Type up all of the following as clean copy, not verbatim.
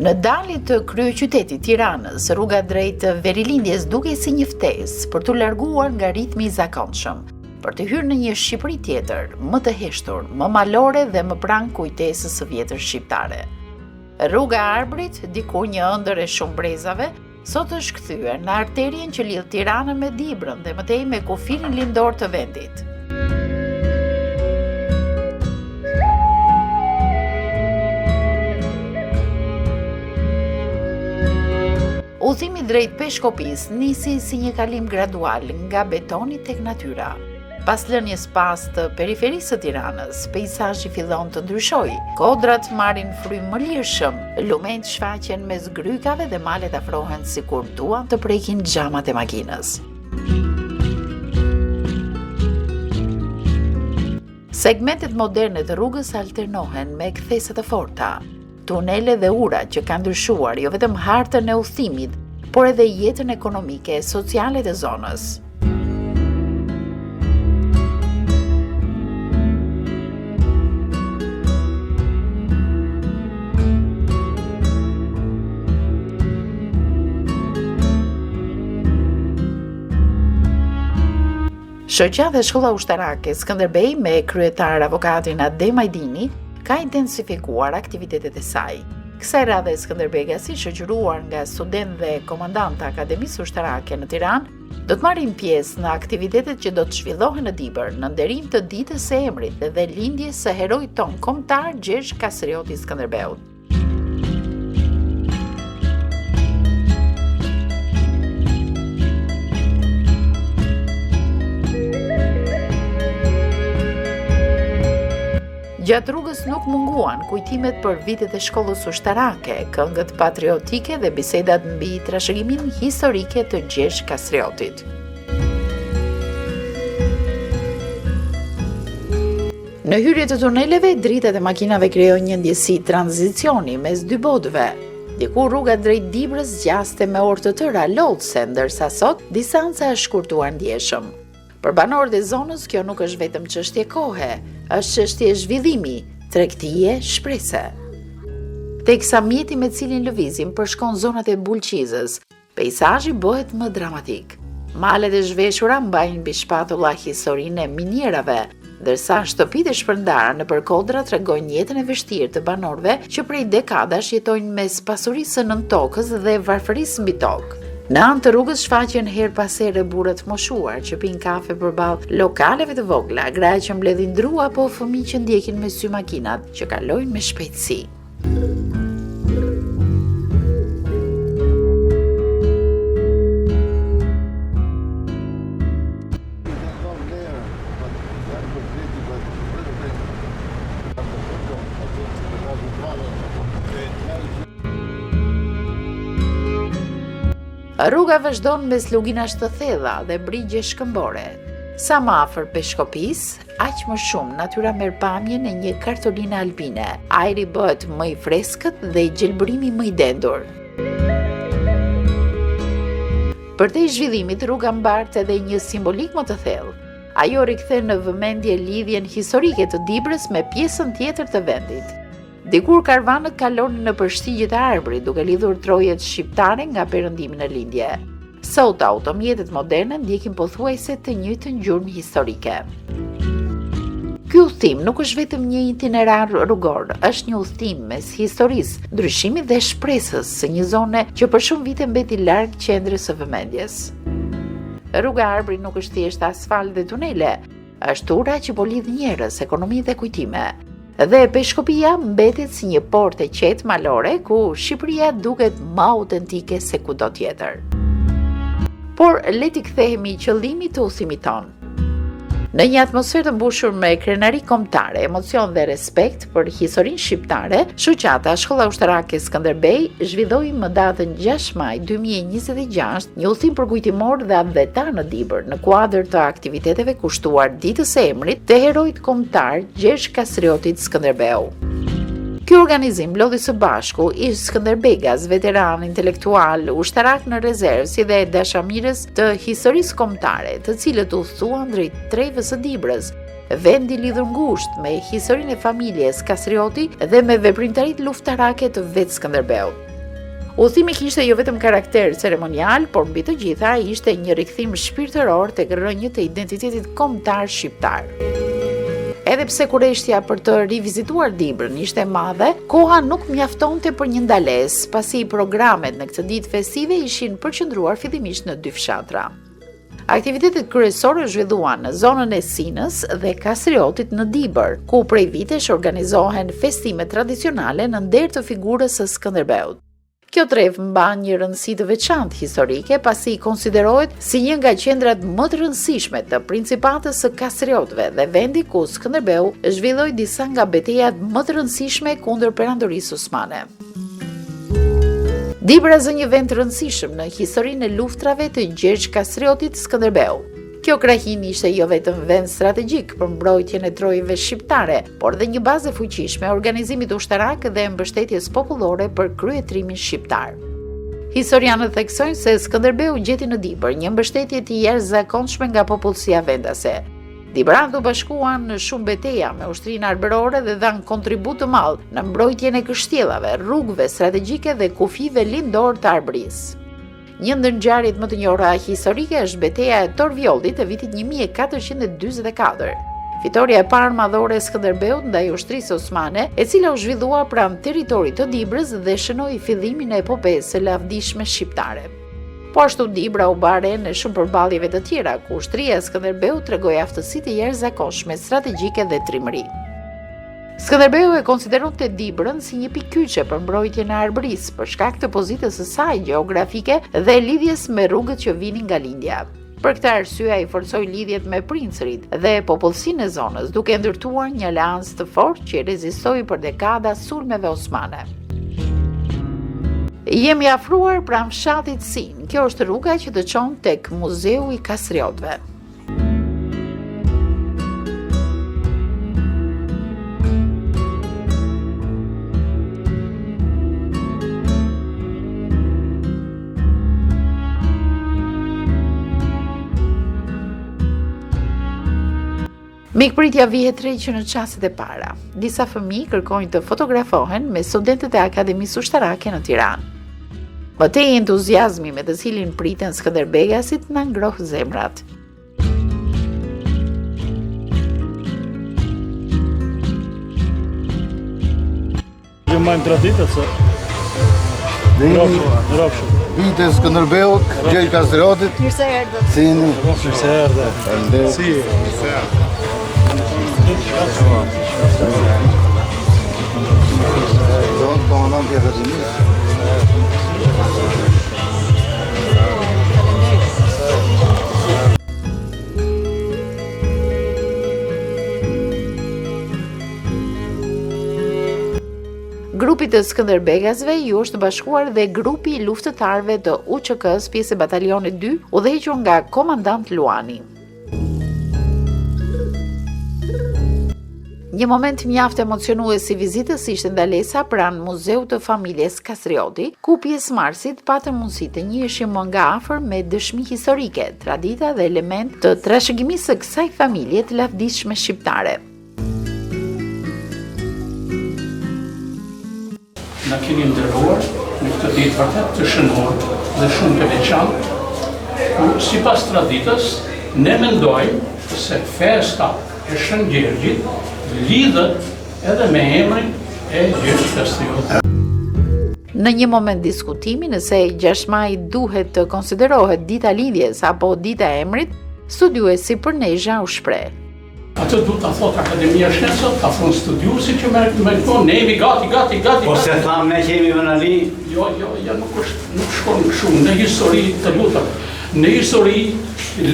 Në dalit të kryeqytetit Tiranës, rruga drejt verilindjes dukej si një ftesë për t'u larguar nga ritmi i zakonshëm, për të hyrë në një Shqipëri tjetër, më të heshtur, më malore dhe më pranë kujtesës së vjetër shqiptare. Rruga Arbrit, diku një ëndër e shumë brezave, sot është kthyer në arterien që lidh Tiranën me Dibrën dhe mëtej me kufirin lindor të vendit. Udhëtimi drejt Peshkopis nisi si një kalim gradual nga betoni tek natyra. Pas lënies pas të periferisë së Tiranës, peizazhi fillon të ndryshojë. Kodrat marrin frymë më lirshëm, lumenjt shfaqen mes grykave dhe malet afrohen sikur duan të prekin xhamat e makinës. Segmentet moderne të rrugës alternohen me kthese të forta. Tunele dhe ura që kanë ndryshuar jo vetëm hartën e udhëtimit, por edhe jetën ekonomike e sociale të zonës. Shoqja dhe shkolla ushtarake Skënderbej me kryetar avokatin Adem Ajdini ka intensifikuar aktivitetet e saj. Kësaj radhe Skënderbega, si shoqëruar nga student dhe komandant të Akademisë Ushtarake në Tiranë, do të marrin pjesë në aktivitetet që do të zhvillohen në Dibër në nderim të ditës së emrit dhe lindjes së heroit ton kombëtar Gjergj Kastrioti Skënderbeut. Gjatë rrugës nuk munguan kujtimet për vitet e shkollës ushtarake, këngët patriotike dhe bisedat mbi trashëgiminë historike të Gjergj Kastriotit. Në hyrje të tuneleve, dritat e makinave krijojnë një ndjesi tranzicioni mes dy botëve. Diku rruga drejt Dibrës zgjaste me orë të tëra lodhse, ndërsa sot distanca është shkurtuar ndjeshëm. Për banorët e zonës, kjo nuk është vetëm çështje kohe, është çështje zhvillimi, tregtie, shprese. Teksa mjeti me cilin lëvizim përshkon zonat e Bulqizës, peizazhi bëhet më dramatik. Malet e zhveshura mbajnë mbi shpatulla historinë e minierave, ndërsa shtëpitë e shpërndara nëpër kodra tregojnë jetën e vështirë të banorëve që prej dekadash jetojnë mes pasurisë së nën tokës dhe varfërisë mbi tokë. Në anë të rrugës shfaqen her pas here burrë të moshuar që pinë kafe përballë lokaleve të vogla, gra që mbledhin dru apo fëmijë që ndjekin me sy makinat që kalojnë me shpejtësi. Rruga vazhdon mes luginash të thella dhe brigje shkëmbore. Sa më afër Peshkopis, aq më shumë natyra merr pamjen e një kartoline alpine. Ajri bëhet më i freskët dhe i gjelbërimi më i dendur. Përtej zhvillimit, rruga mbart edhe një simbolik më të thellë. Ajo rikthen në vëmendje lidhjen historike të Dibrës me pjesën tjetër të vendit. Dikur karvanët kalonin në përshtigjet e Arbrit duke lidhur trojet shqiptare nga perëndimi në lindje. Sot automjetet moderne ndjekin pothuajse të njëjtën gjurmë historike. Ky udhëtim nuk është vetëm një itinerar rrugor, është një udhëtim mes historisë, ndryshimit dhe shpresës së një zone që për shumë vite mbeti larg qendrës së vëmendjes. Rruga e Arbrit nuk është thjesht asfalt dhe tunele, është ura që po lidh njerëz, ekonomi dhe kujtime. Dhe Peshkopia mbetet si një portë e qetë malore ku Shqipëria duket më autentike se kudo tjetër. Por le t'i kthehemi qëllimit të udhëtimit ton. Në një atmosferë të mbushur me krenari kombëtare, emocion dhe respekt për historinë shqiptare, shoqata Shkolla Ushtarake Skënderbej zhvilloi më datën 6 maj 2026 një udhëtim përkujtimor dhe advetar në Dibër në kuadër të aktiviteteve kushtuar ditës së emrit të heroit kombëtar Gjergj Kastriotit Skënderbeu. Ky organizim lodhi së bashku ish Skënderbegas, veteran intelektual, ushtarak në rezervë, si dhe dashamirës të historisë kombëtare, të cilët udhëtuan drejt trevës së Dibrës, vendi lidhur ngushtë me historinë e familjes Kastrioti dhe me veprimtaritë luftarake të vetë Skënderbeut. Udhëtimi kishte jo vetëm karakter ceremonial, por mbi të gjitha ishte një rikthim shpirtëror tek rrënjët e identitetit kombëtar shqiptar. Edhe pse kureshtja për të rivizituar Dibrën ishte e madhe, koha nuk mjaftonte për një ndalesë, pasi programet në këtë ditë festive ishin përqendruar fillimisht në 2 fshatra. Aktivitetet kryesore zhvilluan në zonën e Sinës dhe Kastriotit në Dibër, ku prej vitesh organizohen festime tradicionale në nder të figurës së Skënderbeut. Kjo trevë mban një rëndësi të veçantë historike, pasi konsiderohet si një nga qendrat më të rëndësishme të principatës së Kastriotëve dhe vendi ku Skënderbeu zhvilloi disa nga betejat më të rëndësishme kundër perandorisë osmane. Dibra zë një vend të rëndësishëm në historinë e luftrave të Gjergj Kastriotit Skënderbeu. Kjo krahin ishte jo vetëm vend strategjik për mbrojtjen e trojeve shqiptare, por dhe një bazë e fuqishme organizimit ushtarak dhe mbështetjes popullore për kryetrimin shqiptar. Historianët theksojnë se Skënderbeu gjeti në Dibër një mbështetje të jashtëzakonshme nga popullsia vendase. Dibranët u bashkuan në shumë beteja me ushtrinë arbërore dhe dhanë kontribut të madh në mbrojtjen e kështjellave, rrugëve strategjike dhe kufive lindor të Arbërisë. Një ndër ngjarjet më të njohura historike është beteja e Torvjollit e vitit 1444. Fitoria e parë madhore e Skënderbeut ndaj ushtrisë osmane, e cila u zhvillua pranë territorit të Dibrës dhe shënoi fillimin e epopesë së lavdishme shqiptare. Po ashtu Dibra u bë arenë në shumë përballjeve të tjera, ku ushtria e Skënderbeut tregoi aftësi të jashtëzakonshme strategjike dhe trimëri. Skënderbeu e konsideronte Dibrën si një pikë kyçe për mbrojtjen e Arbërisë për shkak të pozitës së saj gjeografike dhe lidhjes me rrugët që vinin nga lindja. Për këtë arsye ai forcoi lidhjet me princerit dhe popullsinë e zonës, duke ndërtuar një aleancë të fortë që rezistoi për dekada sulmeve osmane. Jemi afruar pranë fshatit Sin. Kjo është rruga që të çon tek Muzeu i Kastriotëve. Mikpritja vihet re që në çastet e para. Disa fëmijë kërkojnë të fotografohen me studentët e Akademisë Ushtarake në Tiranë. Mëtej entuziazmi me të cilin priten Skënderbegasit na ngroh zemrat. Ju majmë traditët se Rrofshë. Vite Skënderbeut, Gjergj Kastriotit. Mirë se erdhët. Sini. Mirë se erdhe. Si. Komandant i Akademisë. Grupit të Skënderbegasve ju është bashkuar dhe grupi i luftëtarëve të UÇK-s pjesë e batalionit 2, udhëhequr nga komandant Luani. Një moment mjaft emocionues si vizitës ishte ndalesa pranë Muzeut të familjes Kastrioti, ku pjesëmarrësit patën mundësi të njihen më nga afër me dëshmi historike, tradita dhe element të trashëgimisë së kësaj familje të lavdishme shqiptare. Na keni nderuar në këtë ditë vërtet të shënuar dhe shumë të veçantë, ku sipas traditës ne mendojmë se festa e Shën Gjergjit lidhet edhe me emrin e Gjergj Kastriotit. Në një moment diskutimi nëse 6 maj duhet të konsiderohet dita lidhjes apo dita e emrit, studiuesi Përnezha u shpreh. Atë du të thot Akademia Shkencave, ta thonë studiuesi që me këto, ne jemi gati. Po se thamë ne që jemi vënali? Jo, nuk shkon shumë, në histori të lutem. Në histori,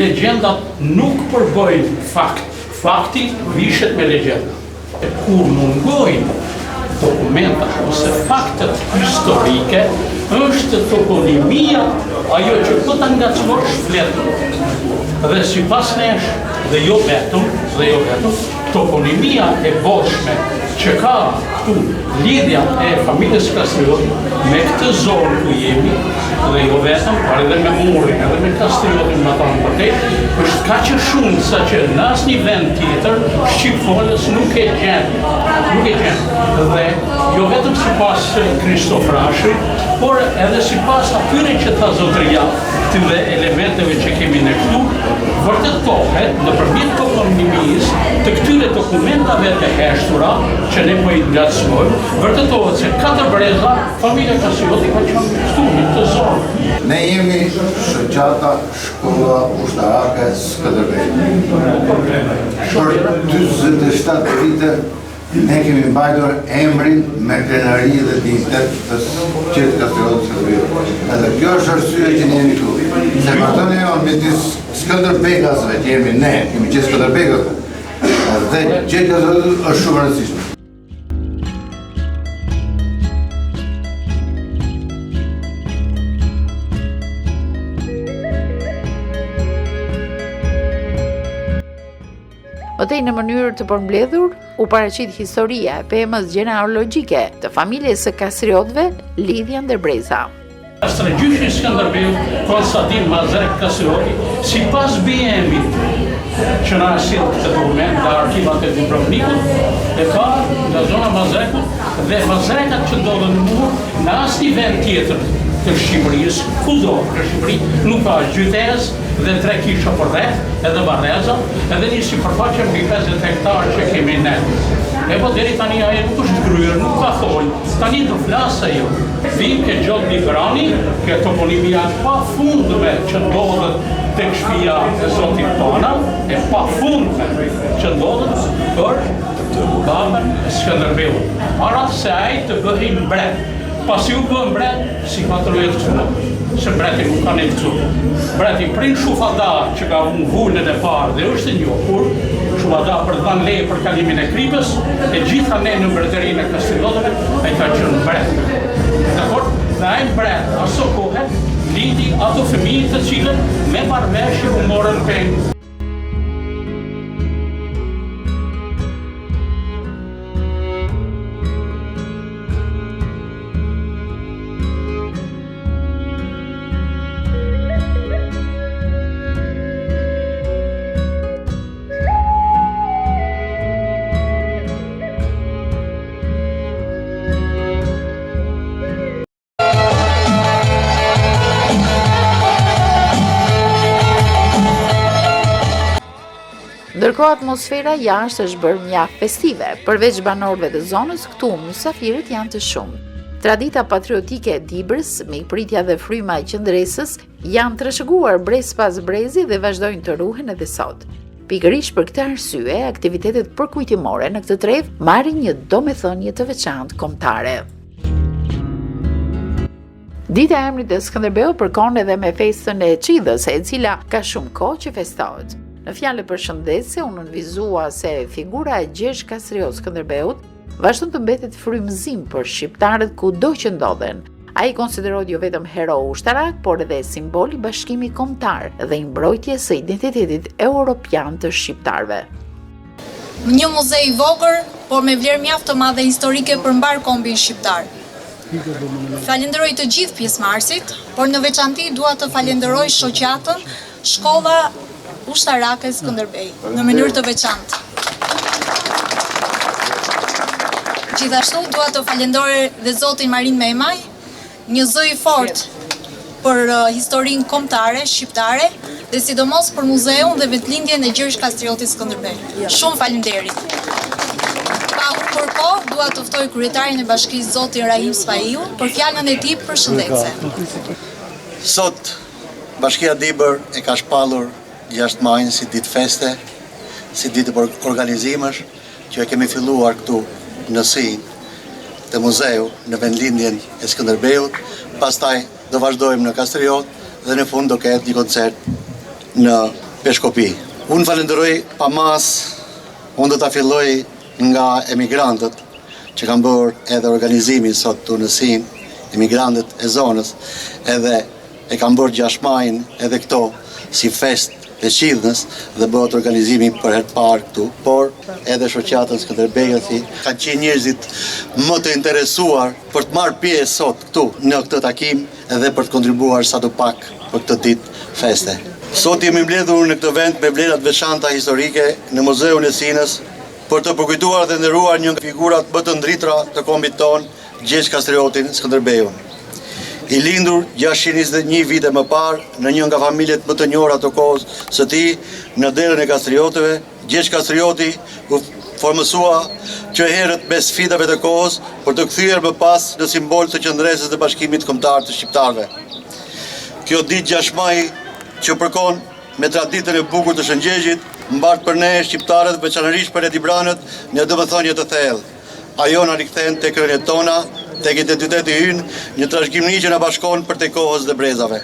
legjendat nuk përbëjnë fakt. Fakti vishet me legjenda. E kur mungojnë dokumentat ose faktet historike, është toponimia ajo që do ta ngacmosh fletën. Dhe sipas nesh, dhe jo vetëm, toponimia e boshme që ka këtu lidhja e familjes Kastrioti me këtë zonë ku jemi, dhe jo vetëm, por edhe me Murin, edhe me Kastriotin më tonë vërtet, është kaq e shumë sa që në asnjë vend tjetër shqipfolës nuk e gjen. Dhe jo vetëm sipas Kristofrashit, por edhe sipas atyre që tha zotëria, këtyre elementeve që kemi ne këtu, vërtetohet nëpërmjet komunimisë të këtyre dokumentave të heshtura që ne po i ngacmojmë, vërtetohet se 4 breza familja Kastrioti ka qenë këtu në këtë zonë. Ne jemi shoqata shkolla ushtarake Skënderbej. Për 47 vite ne kemi mbajtur emrin me krenari dhe dignitet të qetë Kastrioti Skënderbej. Edhe kjo është arsyeja që ne jemi këtu. Se për ne janë midis Skënderbegësve që jemi ne, kemi qenë Skënderbegësve. Dhe qetë Kastrioti është shumë e rëndësishme. Mëtej në mënyrë të përmbledhur, u paraqit historia e pemës gjenealogjike të familjes së Kastriotëve, lidhja ndër breza. Stragjyshi Skënderbeut, Konstantin Mazrek Kastrioti, sipas BM-it që na sjell këtë dokument nga arkivat e Dubrovnikut, e ka nga zona Mazrekut dhe Mazrekat që ndodhen në Mur, në asnjë vend tjetër të Shqipërisë, kudo në Shqipëri nuk ka gjytez dhe 3 kisha për rreth, edhe barreza, edhe një sipërfaqe mbi 50 hektarë që kemi ne. E po deri tani ajo nuk është kryer, nuk ka thol, tani do flas ajo. Vim ke Gjot Librani, ke toponimia pa fundme që ndodhet tek shtëpia e Zotit Tona, e pa fundme që ndodhet për babën Skënderbeut. Para se ai të bëhej mbret. Pasi u bën mbret, si ka të rrëhet këtu, se mbreti nuk ka ne këtu. Mbreti prin Shufada që ka vullën e parë dhe është një njohur, Shufada për të dhënë leje për kalimin e Kripës, e gjitha ne në mbretërinë e Kastriotëve, ai ka qenë mbret. Dakor? Dhe ai mbret aso kohë lindi ato fëmijë të cilët me marrëveshje u morën peng. Ndërkohë atmosfera jashtë është bërë mjaft festive, përveç banorëve të zonës, këtu mysafirët janë të shumë. Tradita patriotike e Dibrës, mikpritja dhe fryma e qendresës janë trashëguar brez pas brezi dhe vazhdojnë të ruhen edhe sot. Pikërisht për këtë arsye, aktivitetet përkujtimore në këtë trev marrin një domethënie të veçantë kombëtare. Dita e emrit të Skënderbeut përkon edhe me festën e Çidhës, e cila ka shumë kohë që festohet. Në fjalë përshëndetse, u nënvizua se figura e Gjergj Kastriot Skënderbeut vazhdon të mbetet frymëzim për shqiptarët kudo që ndodhen. Ai konsiderohet jo vetëm hero ushtarak, por edhe simbol i bashkimit kombëtar dhe i mbrojtjes së identitetit europian të shqiptarëve. Një muze i vogël, por me vlerë mjaft të madhe historike për mbar kombin shqiptar. Falenderoj të gjithë pjesëmarrësit, por në veçanti dua të falenderoj shoqatën Shkolla Ushtarake Skënderbej, në mënyrë të veçantë. Gjithashtu dua të falenderoj dhe zotin Marin Memaj, një zë i fortë për historinë kombëtare shqiptare dhe sidomos për muzeun dhe vetëlindjen e Gjergj Kastriotit Skënderbej. Shumë faleminderit. Pa humbur për kohë, dua të ftoj kryetarin e bashkisë zotin Rahim Sfaiu për fjalën e tij përshëndetse. Sot Bashkia Dibër e ka shpallur 6 majin si ditë feste, si ditë për organizimesh që e kemi filluar këtu në Sinj të muzeu në vendlindjen e Skënderbeut, pastaj do vazhdojmë në Kastriot dhe në fund do ketë një koncert në Peshkopi. Unë falenderoj pa mas, unë do ta filloj nga emigrantët që kanë bërë edhe organizimin sot këtu në Sinj, emigrantët e zonës, edhe e kanë bërë 6 majin edhe këto si fest dhe Shidhnës dhe bëhet organizimi për herë të parë këtu, por edhe shoqatën Skënderbeut kanë qenë njerëzit më të interesuar për të marrë pjesë sot këtu në këtë takim edhe për të kontribuar sadopak për këtë ditë feste. Sot jemi mbledhur në këtë vend me vlerat veçanta historike në Muzeun e Sinës për të përkujtuar dhe nderuar një nga figurat më të ndritra të kombit ton, Gjergj Kastriotin Skënderbeun. I lindur 621 vite më parë në një nga familjet më të njohura të kohës së tij në derën e Kastriotëve, Gjergj Kastrioti u formësua që herët me sfidave të kohës për të kthyer më pas në simbol të qendresës të Bashkimit Kombëtar të Shqiptarëve. Kjo ditë 6 maj që përkon me traditën e bukur të Shëngjegjit, mbart për ne shqiptarët, veçanërisht për edibranët, një domethënie të thellë. Ajo na rikthen tek rënjet tona, tek identiteti ynë, një trashëgimi që na bashkon për te kohës dhe brezave.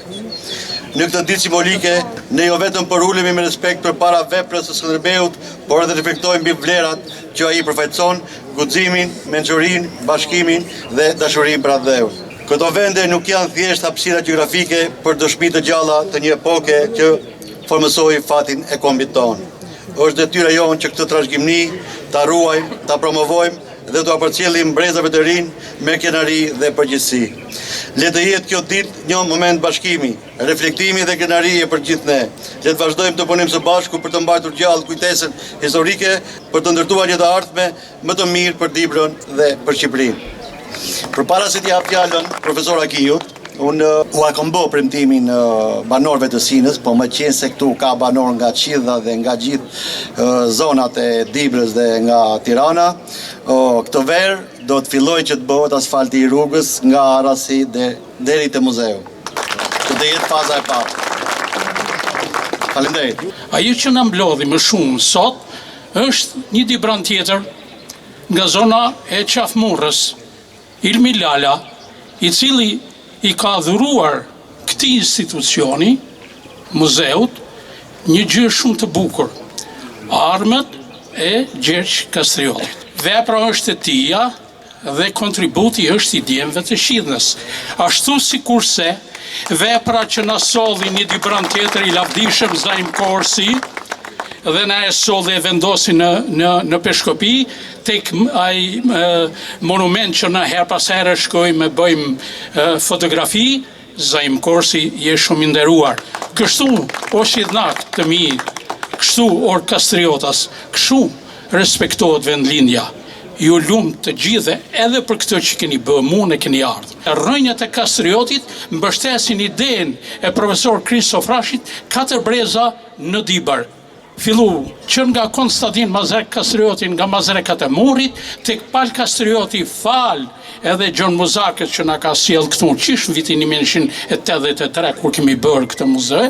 Në këtë ditë simbolike, ne jo vetëm përulemi me respekt për para veprës së Skënderbeut, por edhe reflektojmë mbi vlerat që ai përfaqëson, guximin, mençurinë, bashkimin dhe dashurinë për atë dheu. Këto vende nuk janë thjesht hapësira gjeografike për dëshmi të gjalla të një epoke që formësoi fatin e kombit tonë. Është detyra jonë që këtë trashëgimi ta ruajmë, ta promovojmë dhe të përcjellim brezave të rinj me kënaqëri dhe përgjegjësi. Le të jetë kjo ditë një moment bashkimi, reflektimi dhe kënaqërie për gjithë ne. Le të vazhdojmë të punojmë së bashku për të mbajtur gjallë kujtesën historike, për të ndërtuar një të ardhme më të mirë për Dibrën dhe për Shqipërinë. Përpara se t'i jap fjalën profesor Akijut, unë u akombo premtimin banorëve të Sinës, po më qenë se këtu ka banor nga Qidha dhe nga gjithë zonat e Dibrës dhe nga Tirana, këtë verë do të filloj që të bëhet asfalti i rrugës nga Arasi deri te muzeu. Këtë do jetë faza e parë. Faleminderit. Ajo që na mblodhi më shumë sot është një Dibran tjetër nga zona e Qafmurrës, Ilmi Lala, i cili i ka dhuruar këtij institucioni, muzeut, një gjë shumë të bukur, armët e Gjergj Kastriotit. Vepra është e tija dhe kontributi është i djemve të Shidhnës. Ashtu sikurse vepra që na solli një Dibran tjetër i lavdishëm Zaim Korsi dhe na e solli e vendosi në Peshkopi, tek ai monument që na her pas here shkojmë bëjmë fotografi, Zaim Korsi je shumë i nderuar. Kështu o shidhnak të mi, kështu o kastriotas, kështu respektohet vendlindja. Ju lumt të gjithë edhe për këtë që keni bë, mua e keni ardhur. Rrënjët e Kastriotit mbështesin idenë e profesor Kristof Rashit, 4 breza në Dibër. Fillu që nga Konstantin Mazrek Kastrioti, nga Mazrekat e Murit, tek Pal Kastrioti fal edhe Gjon Muzakët që na ka sjell këtu qish në vitin 1983 kur kemi bërë këtë muze,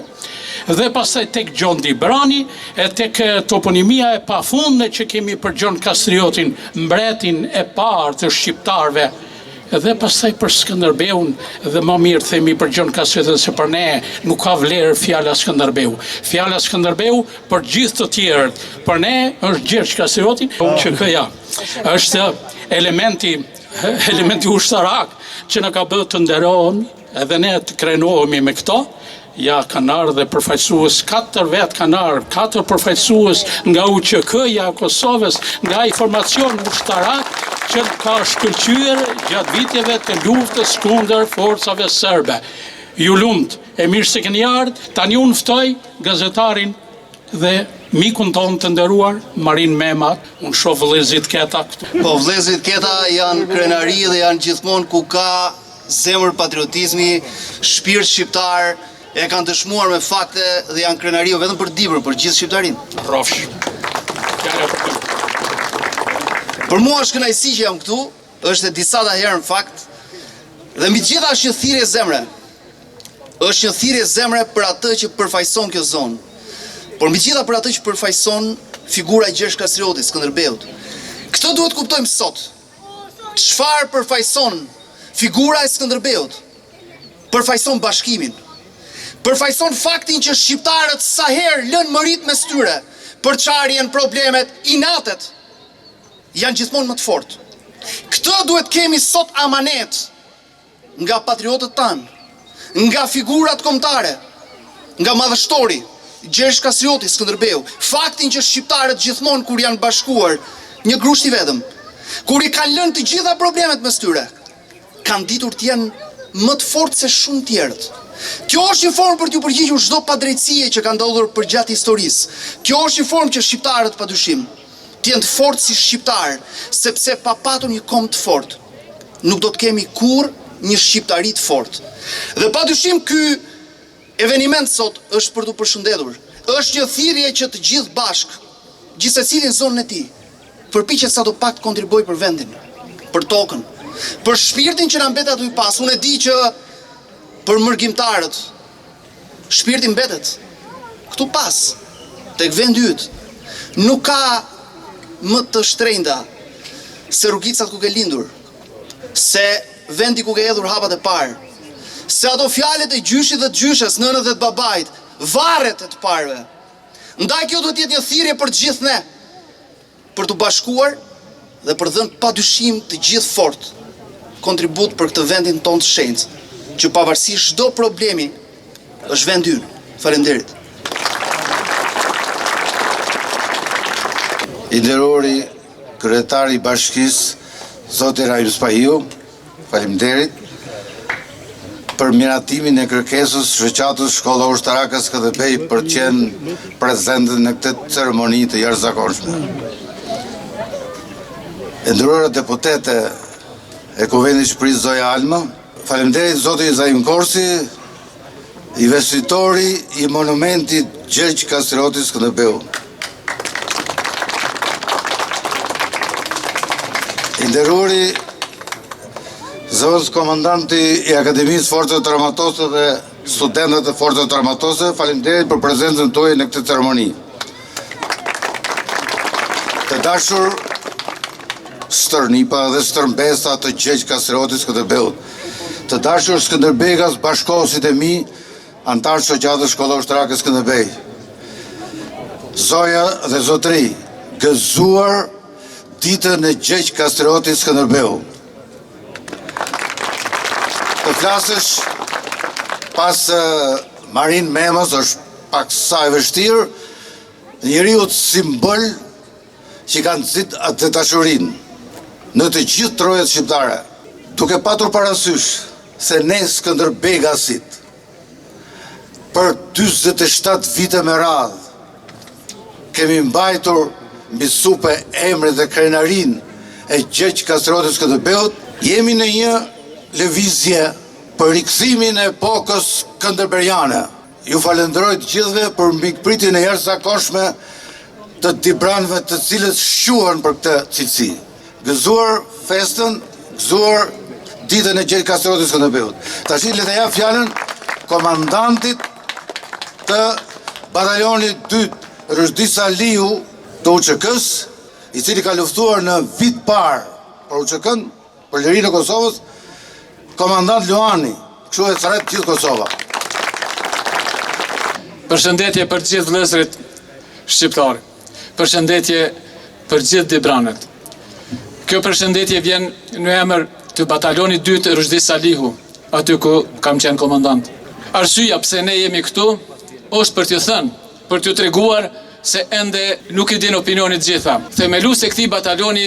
dhe pastaj tek Gjon Dibrani e tek toponimia e pafundme që kemi për Gjon Kastriotin, mbretin e parë të shqiptarëve. Dhe pastaj për Skënderbeun dhe më mirë themi për Gjon Kastriotin, se për ne nuk ka vlerë fjala Skënderbeu. Fjala Skënderbeu për gjithë të tjerët, për ne është Gjergj Kastrioti, që këja është elementi ushtarak që na ka bërë të nderohemi edhe ne të krenohemi me këto. Ja kanë ardhur përfaqësues 4 vet, kanë ardhur 4 përfaqësues nga UÇK-ja Kosovës, nga informacion ushtarak që ka shkëlqyer gjatë viteve të luftës kundër forcave serbe. Ju lumt, e mirë se keni ardhur. Tani unë ftoj gazetarin dhe mikun tonë të nderuar, Marin Memat. Unë shoh vëllezërit keta këtu. Po vëllezërit keta janë krenari dhe janë gjithmonë ku ka zemër patriotizmi, shpirt shqiptar, e kanë dëshmuar me fakte dhe janë krenari vetëm për Dibrën, për gjithë shqiptarinë. Rrofsh. Për mua është kënaqësi që jam këtu, është e disa herë në fakt, dhe mbi gjitha është një thirrje zemre. Është një thirrje zemre për atë që përfaqëson kjo zonë. Por mbi gjitha për atë që përfaqëson figura e Gjergj Kastriotit, Skënderbeut. Këtë duhet kuptojmë sot. Çfarë përfaqëson figura e Skënderbeut? Përfaqëson bashkimin. Përfaqëson faktin që shqiptarët sa herë lënë mërit mes tyre për çarjen, problemet, inatet, janë gjithmonë më të fortë. Këtë duhet kemi sot amanet nga patriotët tanë, nga figurat kombëtare, nga madhështori, Gjergj Kastrioti, Skënderbeu, faktin që shqiptarët gjithmonë kur janë bashkuar një grusht i vetëm, kur i kanë lënë të gjitha problemet mes tyre, kanë ditur të jenë më të fortë se shumë tjerët. Kjo është një formë për t'ju përgjigjur çdo padrejtësie që ka ndodhur përgjatë historisë. Kjo është një formë që shqiptarët padyshim të jenë të fortë si shqiptar, sepse pa patur një kombë të fortë, nuk do të kemi kurrë një shqiptari të fortë. Dhe padyshim ky eveniment sot është për t'u përshëndetur. Është një thirrje që të gjithë bashkë, gjithsecili në zonën e tij, përpiqet sa do pak të kontribuoj për vendin, për tokën, për shpirtin që na mbet aty pas. Unë e di që për mërgjimtarët shpirti mbetet këtu pas, tek vendi yt. Nuk ka më të shtrenjta se rrugicat ku ke lindur, se vendi ku ke hedhur hapat e parë, se ato fjalët e gjyshit dhe të gjyshes, nënës dhe të babait, varret e të parëve. Ndaj kjo duhet të jetë një thirrje për të gjithë ne, për të bashkuar dhe për dhënë padyshim të gjithë fort kontribut për këtë vendin tonë të shenjtë, që pavarësisht çdo problemi është vendi ynë. Faleminderit. I nderori kryetari i bashkisë, zoti Raim Spahiu, faleminderit për miratimin e kërkesës shoqatës Shkolla Ushtarake Skënderbej për të qenë prezente në këtë ceremoni të jashtëzakonshme. E nderuara deputete e Kuvendit të Shqipërisë Zoja Alma, faleminderit zoti Zaim Korsi, investitori i monumentit Gjergj Kastrioti Skënderbeu. I nderuari zonës komandanti i Akademisë Forcave të Armatose dhe studentët e Forcave të Armatose, faleminderit për prezencën tuaj në këtë ceremoni. Të dashur stërnipa dhe stërmbesa të Gjergj Kastrioti Skënderbeut, të dashur skënderbekas bashkosit e mi, antarë shoqatës Shkolla Ushtarake Skënderbej, zoja dhe zotëri, gëzuar ditën e Gjergj Kastrioti Skënderbeu. Të flasësh pas Marin Memës është pak sa e vështirë, njeriu simbol që kanë nxit atë dashurinë në të gjithë trojet shqiptare, duke patur parasysh se ne skënderbegasit për 47 vite me radhë kemi mbajtur mbi supe emrin dhe krenarin e Gjergj Kastrioti Skënderbeut, jemi në një lëvizje për rikthimin e epokës skënderberiane. Ju falenderoj të gjithëve për mikpritjen e jashtëzakonshme të dibranëve të cilët shquhen për këtë cilësi. Gëzuar festën, gëzuar ditën e Gjergj Kastrioti Skënderbeut. Tash le të jap fjalën komandantit të batalionit 2 Rëshdi Salihu të UÇK-s, i cili ka luftuar në vit parë për UÇK-n, për lirinë e Kosovës, komandant Luani, kështu e thret gjithë Kosova. Përshëndetje për gjithë vëllezërit shqiptarë. Përshëndetje për gjithë dibranët. Kjo përshëndetje vjen në emër të batalionit 2 Rëshdi Salihu, aty ku kam qenë komandant. Arsyeja pse ne jemi këtu është për t'ju thënë, për t'ju treguar se ende nuk i din opinionit gjitha. Themelues e këtij batalioni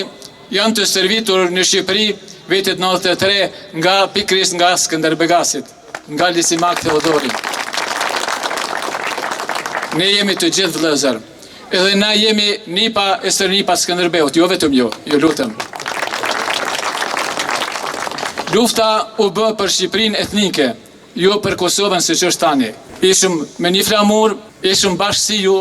janë të servitur në Shqipëri vitit 93 nga pikërisht nga Skënderbegasit, nga Lisimak Theodori. Ne jemi të gjithë vëllezër, edhe na jemi nipa e stërnipa Skënderbeut, jo vetëm ju lutem. Lufta u bë për Shqipërinë etnike, jo për Kosovën siç është tani. Ishëm me një flamur, ishëm bashkë si ju,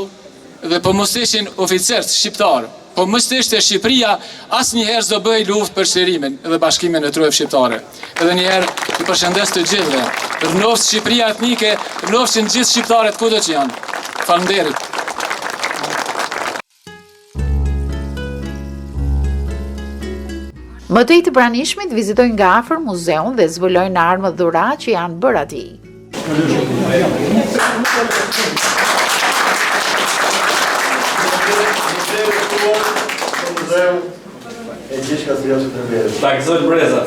dhe po mos ishin oficerë shqiptarë, po mos ishte Shqipëria, asnjëherë s'do bëj luftë për shlirimin dhe bashkimin e trojave shqiptare. Edhe një herë i përshëndes të gjithëve. Rënovës Shqipëria etnike, rënovësin gjithë shqiptarët kudo që janë. Faleminderit. Mëtej të pranishmit vizitojnë nga afër muzeun dhe zbulojnë armë dhura që janë bërë atij. Takzon breza.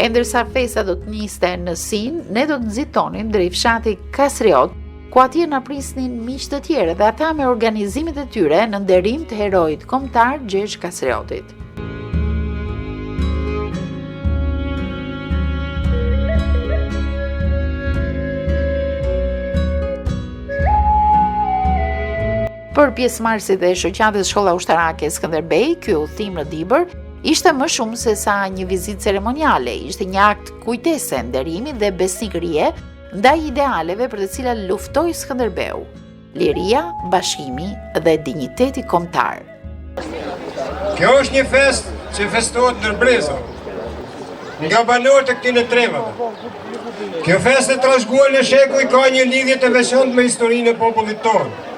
E ndërsa festa do të niste në Sin, ne do të nxitonim drejt fshati Kastriot, ku atje na prisnin miq të tjerë dhe ata me organizimet e tyre në nderim të heroit kombëtar Gjergj Kastriotit. Për pjesëmarrësit e shoqatës Shkolla Ushtarake Skënderbej, ky udhëtim në Dibër ishte më shumë se sa një vizitë ceremoniale, ishte një akt kujtese, nderimi dhe besnikërie ndaj idealeve për të cilat luftoi Skënderbeu: liria, bashkimi dhe dinjiteti kombëtar. Kjo është një fest që festohet ndër breza, nga banorët e këtyre trevave. Kjo fest e trashëguar në shekuj ka një lidhje të veçantë me historinë e popullit tonë,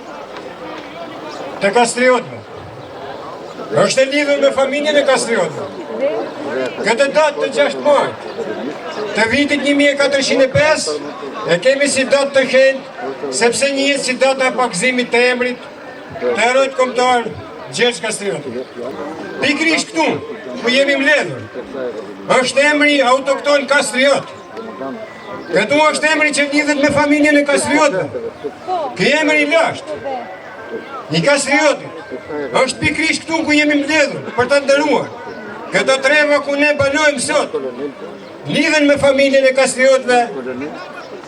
të Kastriotëve. Është e lidhur me familjen e Kastriotëve. Këtë datë të 6 majt të vitit 1405 e kemi si datë të shenjtë, sepse njihet si data e pakëzimit të emrit të heroit kombëtar Gjergj Kastrioti. Pikërisht këtu, ku jemi mbledhur, është emri autokton Kastriot. Këtu është emri që lidhet me familjen e Kastriotëve. Ky emri i lashtë i Kastriotit është pikërisht këtu ku jemi mbledhur për ta nderuar. Këto treva ku ne banojmë sot lidhen me familjen e Kastriotëve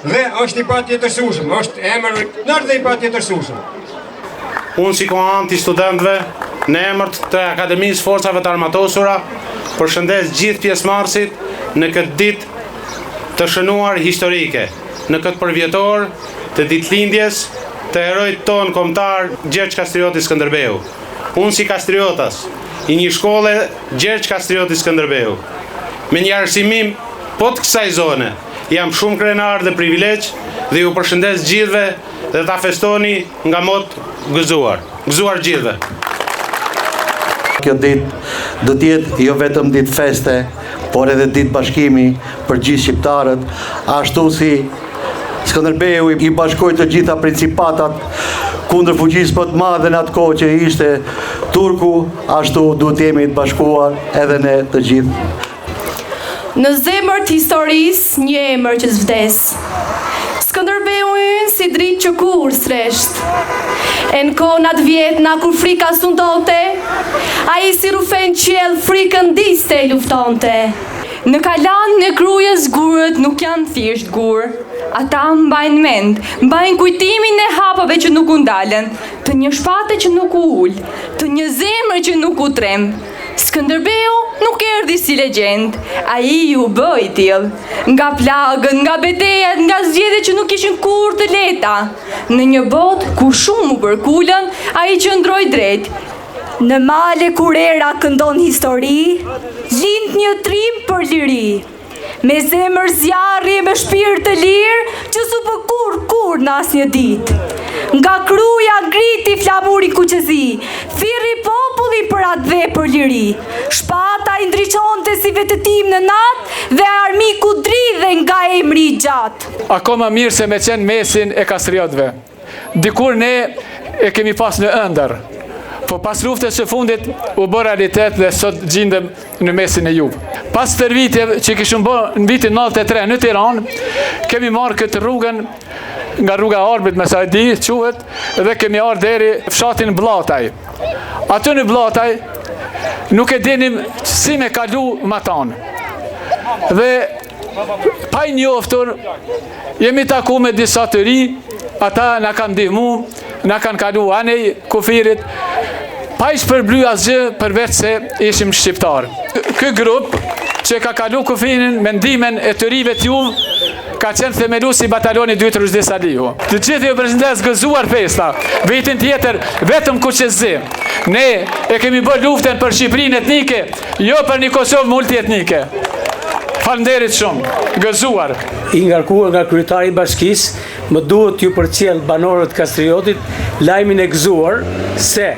dhe është i patjetërsueshëm, është emër nërë dhe i patjetërsueshëm. Unë si kohanti studentëve në emër të Akademisë Forcave të Armatosura përshëndes gjithë pjesëmarrësit në këtë ditë të shënuar historike, në këtë përvjetor të ditëlindjes të heroit ton kombëtar Gjergj Kastrioti Skënderbeu. Unë si kastriotas, i një shkolle Gjergj Kastrioti Skënderbeu, me një arsimim po të kësaj zone, jam shumë krenar dhe privilegj dhe ju përshëndes gjithve dhe ta festoni nga mot gëzuar. Gëzuar gjithve. Kjo ditë do t'jetë jo vetëm ditë feste, por edhe ditë bashkimi për gjithë shqiptarët, ashtu si Skënderbeu i bashkoi të gjitha principatat kundër fuqisë më të madhe në atë kohë që ishte Turku, ashtu duhet jemi të bashkuar edhe ne të gjithë. Në zemër të historisë, një emër që s'vdes. Skënderbeu ynë si dritë që kur s'resht. E në konat vjetna kur frika sundote, a i si rufen qel frikën diste i luftonte. Në kalan në krujës gurët nuk janë thjesht gurë. Ata mbajnë mend, mbajnë kujtimin e hapave që nuk u ndalen, të një shpate që nuk u ullë, të një zemër që nuk u trem. Skënderbeu nuk erdhi si legjend, ai u bëi tillë. Nga plagën, nga betejat, nga zgjedhjet që nuk ishin kurrë të lehta. Në një botë ku shumë u përkulën, ai qëndroi drejt. Në male kur era këndon histori, lind një trim për liri. Me zemër zjarri, me shpirt të lirë, që s'u bë kur në asnjë ditë. Nga kruja ngriti flamuri kuqezi, thirri populli për atë dhe për liri. Shpata i ndriçonte si vetëtim në natë dhe armiku dridhe nga emri i gjatë. Akoma mirë se me qenë mesin e Kastriotëve. Dikur ne e kemi pas në ëndër, po pas luftës së fundit u bë realitet dhe sot gjindem në mesin e juve. Pas tërvitjeve që kishëm bë në vitin 93 në Tiranë, kemi marrë këtë rrugën nga rruga Arbit me sa e di quhet dhe kemi ardhur deri fshatin Blataj. Aty në Blataj nuk e dinim si me kalu matan. Dhe pa i njoftur jemi taku me disa të ri, ata na kanë ndihmu, na kanë kalu anej kufirit, pa i shpërbly asgjë përveç se ishim shqiptar. Ky grup që ka kalu kufirin me ndimen e të rive t'juv, ka qenë themeluesi i bataloni 2 Ruzdi Salihu. Të gjithë ju përshëndes gëzuar festa, vitin tjetër vetëm kuqezi. Ne e kemi bërë luftën për Shqipërinë etnike, jo për një Kosovë multietnike. Falënderit shumë, gëzuar. I ngarkuar nga kryetari i bashkisë, më duhet ju përcjell banorët Kastriotit lajmin e gëzuar se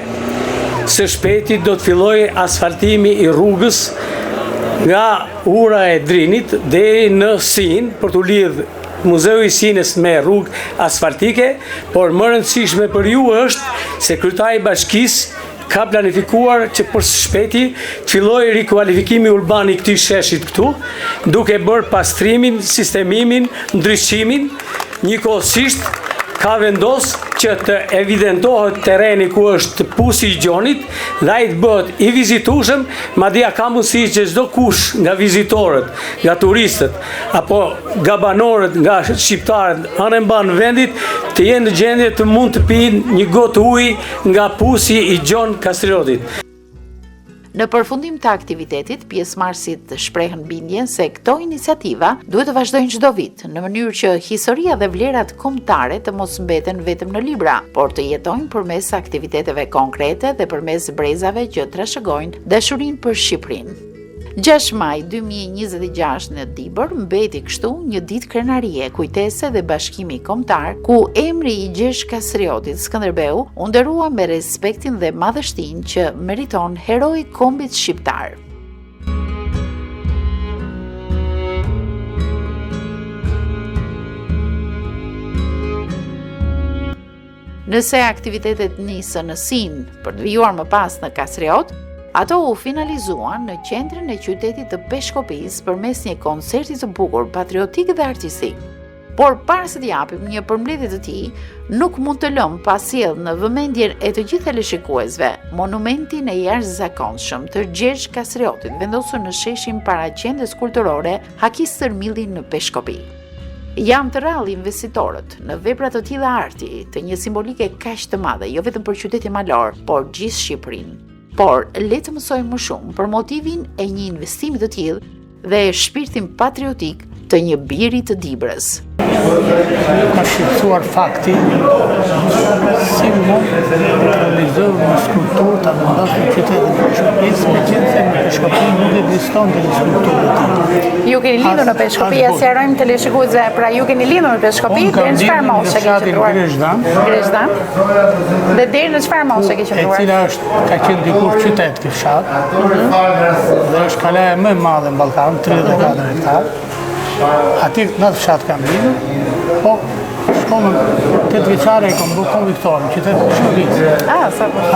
së shpejti do të fillojë asfaltimi i rrugës nga ura e Drinit deri në Sin për të lidhë Muzeu i Sinës me rrugë asfaltike, por më rëndësishme për ju është se kryetari i bashkisë ka planifikuar që për së shpejti të fillojë rikualifikimi urban i këtij sheshit këtu, duke bërë pastrimin, sistemimin, ndryshimin, njëkohësisht ka vendos që të evidentohet terreni ku është pusi i gjonit dhe ai të bëhet i vizitueshëm, madje ka mundësi që çdo kush nga vizitorët, nga turistët apo nga banorët, nga shqiptarët anë mban vendit të jenë në gjendje të mund të pinë një gotë ujë nga pusi i gjon Kastriotit. Në përfundim të aktivitetit, pjesëmarrësit shprehën bindjen se këto iniciativa duhet të vazhdojnë çdo vit, në mënyrë që historia dhe vlerat kombëtare të mos mbeten vetëm në libra, por të jetojnë përmes aktiviteteve konkrete dhe përmes brezave që trashëgojnë dashurinë për Shqipërinë. 6 maj 2026 në Dibër mbeti kështu një ditë krenarie, kujtese dhe bashkimi kombëtar, ku emri i Gjergj Kastriotit Skënderbeu u nderua me respektin dhe madhështinë që meriton heroi i kombit shqiptar. Nëse aktivitetet nisën në Sin për të vijuar më pas në Kastriot, ato u finalizuan në qendrin e qytetit të Peshkopis përmes një koncerti të bukur, patriotik dhe artistik. Por para se të japim një përmbledhje të tij, nuk mund të lëm pa sjell në vëmendjen e të gjithë teleshikuesve monumentin e jashtëzakonshëm të Gjergj Kastriotit, vendosur në sheshin para qendrës kulturore Hakis Stërmilli në Peshkopi. Jam të rrallë investitorët në vepra të tilla arti, të një simbolike kaq të madhe, jo vetëm për qytetin malor, por gjithë Shqipërinë. Por le të mësojmë më shumë për motivin e një investimi të tillë dhe shpirtin patriotik të një biri të Dibrës. Ka shqetësuar fakti si mund të realizojë një skulpturë të vendosur në qytetin e Peshkopis, meqense në Peshkopi nuk ekzistonte një skulpturë e tillë. Ju keni lidhur në Peshkopi, ja sqarojmë teleshikuesve, pra ju keni lidhur në Peshkopi, deri në çfarë moshe ke qëndruar? Grezhdan. Dhe deri në çfarë moshe ke qëndruar? E cila ka qenë dikur qytet ky fshat. Dhe është kalaja më e madhe në Ballkan, 34 hektar. Ati në fshat kam lidhur, po shkollën 8 vjeçare e kam bërë konviktor në qytetin e Peshkopis.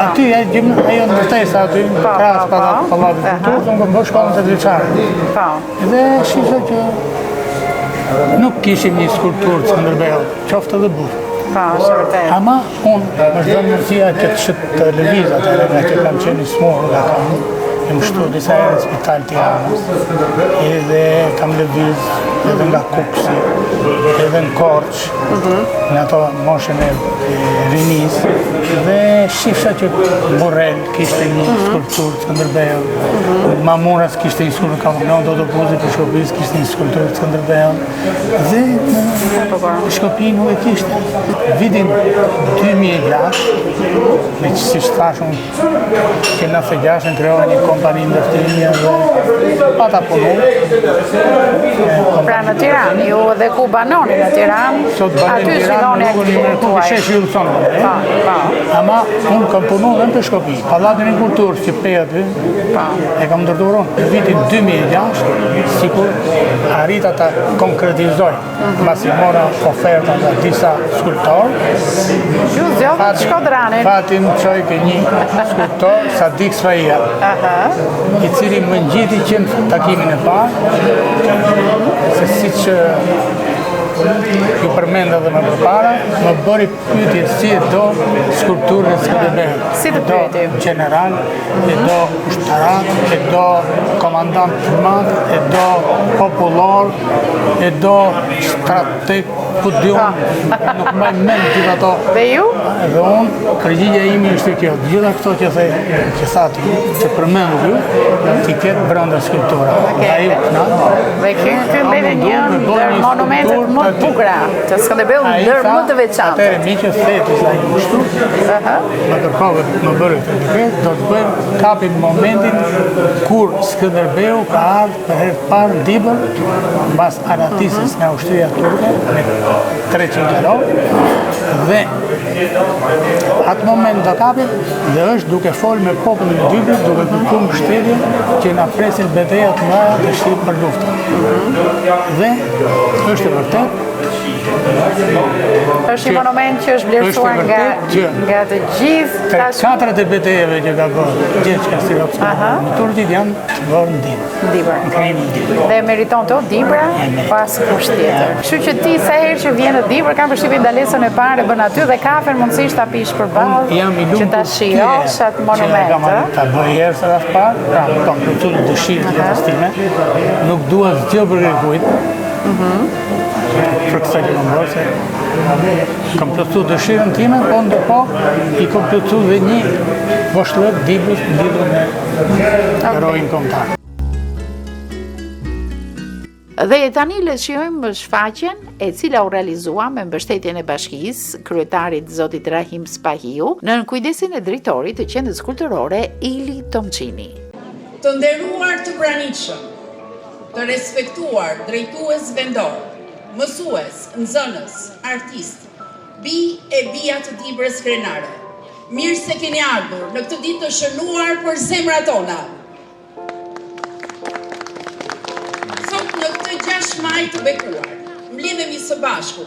Aty ajo ndërtesa aty krahas pallatit kulturës, unë kam bërë shkollën 8 vjeçare. Dhe shifra që nuk kishim një skulpturë Skënderbeu, qoftë edhe bukur. Ama unë më zhdojnë mundësia që të lëvizat e nga që kam qenë i smurë nga kam më shtu disa herë në spital Tiranës, edhe kam lëviz edhe nga Kuksi, edhe në Korç, në ato moshën e rinis, dhe shifsha që Borrell kishte një skulpturë Skënderbeu, Mamuras kishte një skulpturë, Nonto Topuzi Peshkopis kishte një skulpturë Skënderbeu, dhe në Peshkopi nuk e kishte. Vitin 2006, me që si shtashun që në 96 në kreohen një kompani ndërtimia dhe pata punu. Pra në Tiranë, ju edhe ku banoni në Tiranë, aty zhvilloni aktivitetin tuaj. Sheshi u thonë, ama unë kam punu dhe në Peshkopi. Pallatin e Kulturës që pe aty, e kam ndërturon në vitin 2006, sikur arrita ta konkretizoj, mbasi mora oferta nga disa skulptorë. Ju zgjodhët Shkodranin. Fatin çoj ke një skulptor, Sadik Sfaia, i cili më ngjiti që në takimin e parë, se siç ju përmenda dhe më përpara, më bëri pyetje si e do skulpturën e Skënderbeut. Si të pyeti? E do general, e do ushtarak, e do komandant primat, e do popullor, e do strateg, ku di unë, nuk mbaj mend gjithë ato. Dhe ju? Dhe unë, përgjigja ime ishte kjo, gjitha këto që thati, që përmendu ju, t'i ketë brenda skulptura. Dhe ky mbeti një ndër monumentet më të bukura të Skënderbeut, ndër më të veçantë. Atëherë mi që theti sa i kushtu, më kërkove më bëri këtë dekret, do të bëjmë kapim momentin kur Skënderbeu ka ardhur për herë të parë në Dibër, mbas anatisjes nga ushtria turke me 300 kilo, dhe atë moment do kapim dhe është duke folë me popullin e Dibrit, duke kërkuar mbështetje që na presin betejat të mëdha të Shqipërisë për luftë. Dhe është e vërtet Është një monument që është vlerësuar nga të gjithë katërat e betejeve që ka bërë gjithë Kastrioti në Turqi janë të bërë në Dibër. Dhe meriton të Dibra pas kusht tjetër. Kështu që ti sa herë që vjen në Dibër kam përshtypjen ndalesën e parë bën aty dhe kafen mundësisht ta pish përballë që ta shijosh atë monument. Ta bëj herë sa rreth parë, kam plotësuar dëshirën e time. Nuk dua të për kujt. Për kësa që më bërë se kam plotësuar dëshirën time, po ndërkohë i kam plotësuar dhe një voshllet Dibrës lidhur me herojin kombëtar. Dhe tani le të shijojmë shfaqjen e cila u realizua me mbështetjen e bashkisë, kryetarit zotit Rahim Spahiu, në kujdesin e drejtorit të qendrës kulturore Ili Tomçini. Të nderuar të pranishëm, të respektuar drejtues vendor, mësues, nxënës, artist, bi e bija të Dibrës krenare. Mirë se keni ardhur në këtë ditë të shënuar për zemrat tona. Në këtë 6 maj të bekuar, mbledhemi së bashku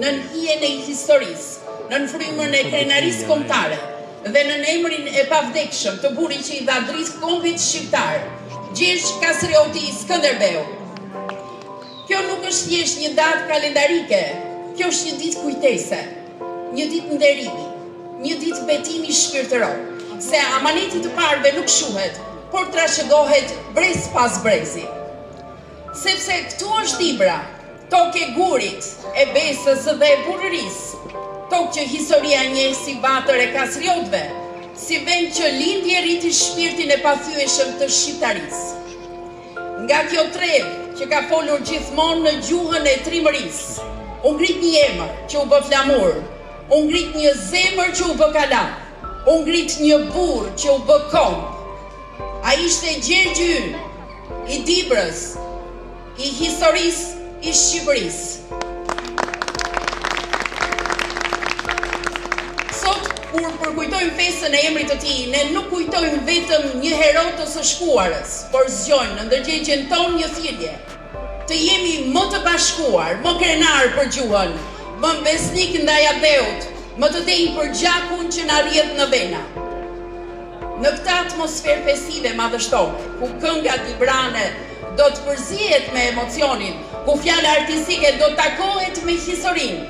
në hijen e historisë, në frymën e krenarisë kombëtare dhe në emrin e pavdekshëm të burit që i dha dritë kombit shqiptar, Gjergj Kastrioti Skënderbeu. Kjo nuk është thjesht një datë kalendarike, kjo është një ditë kujtese, një ditë nderimi, një ditë betimi shpirtëror, se amaneti të parëve nuk shuhet, por trashëgohet brez pas brezi. Sepse këtu është Dibra, tokë e gurit, e besës dhe e burërisë, tokë që historia njeh si vatër e Kastriotëve, si vend që lindje rriti shpirtin e pathyeshëm të shqiptarisë. Nga kjo trevë që ka folur gjithmonë në gjuhën e trimërisë, u ngrit një emër që u bë flamur, u ngrit një zemër që u bë kalam, u ngrit një burr që u bë komb. Ai ishte Gjergji ynë, i Dibrës, i historisë, i Shqipërisë. Sot, kur përkujtojmë festën e emrit të tij, ne nuk kujtojmë vetëm një hero të së shkuarës, por zgjojmë në ndërgjegjen tonë një thirrje. Të jemi më të bashkuar, më krenar për gjuhën, më besnik ndaj ateut, më të denj për gjakun që na rrjedh në vena. Në këtë atmosferë festive madhështore, ku kënga dibrane do të përzihet me emocionin, ku fjala artistike do të takohet me historinë.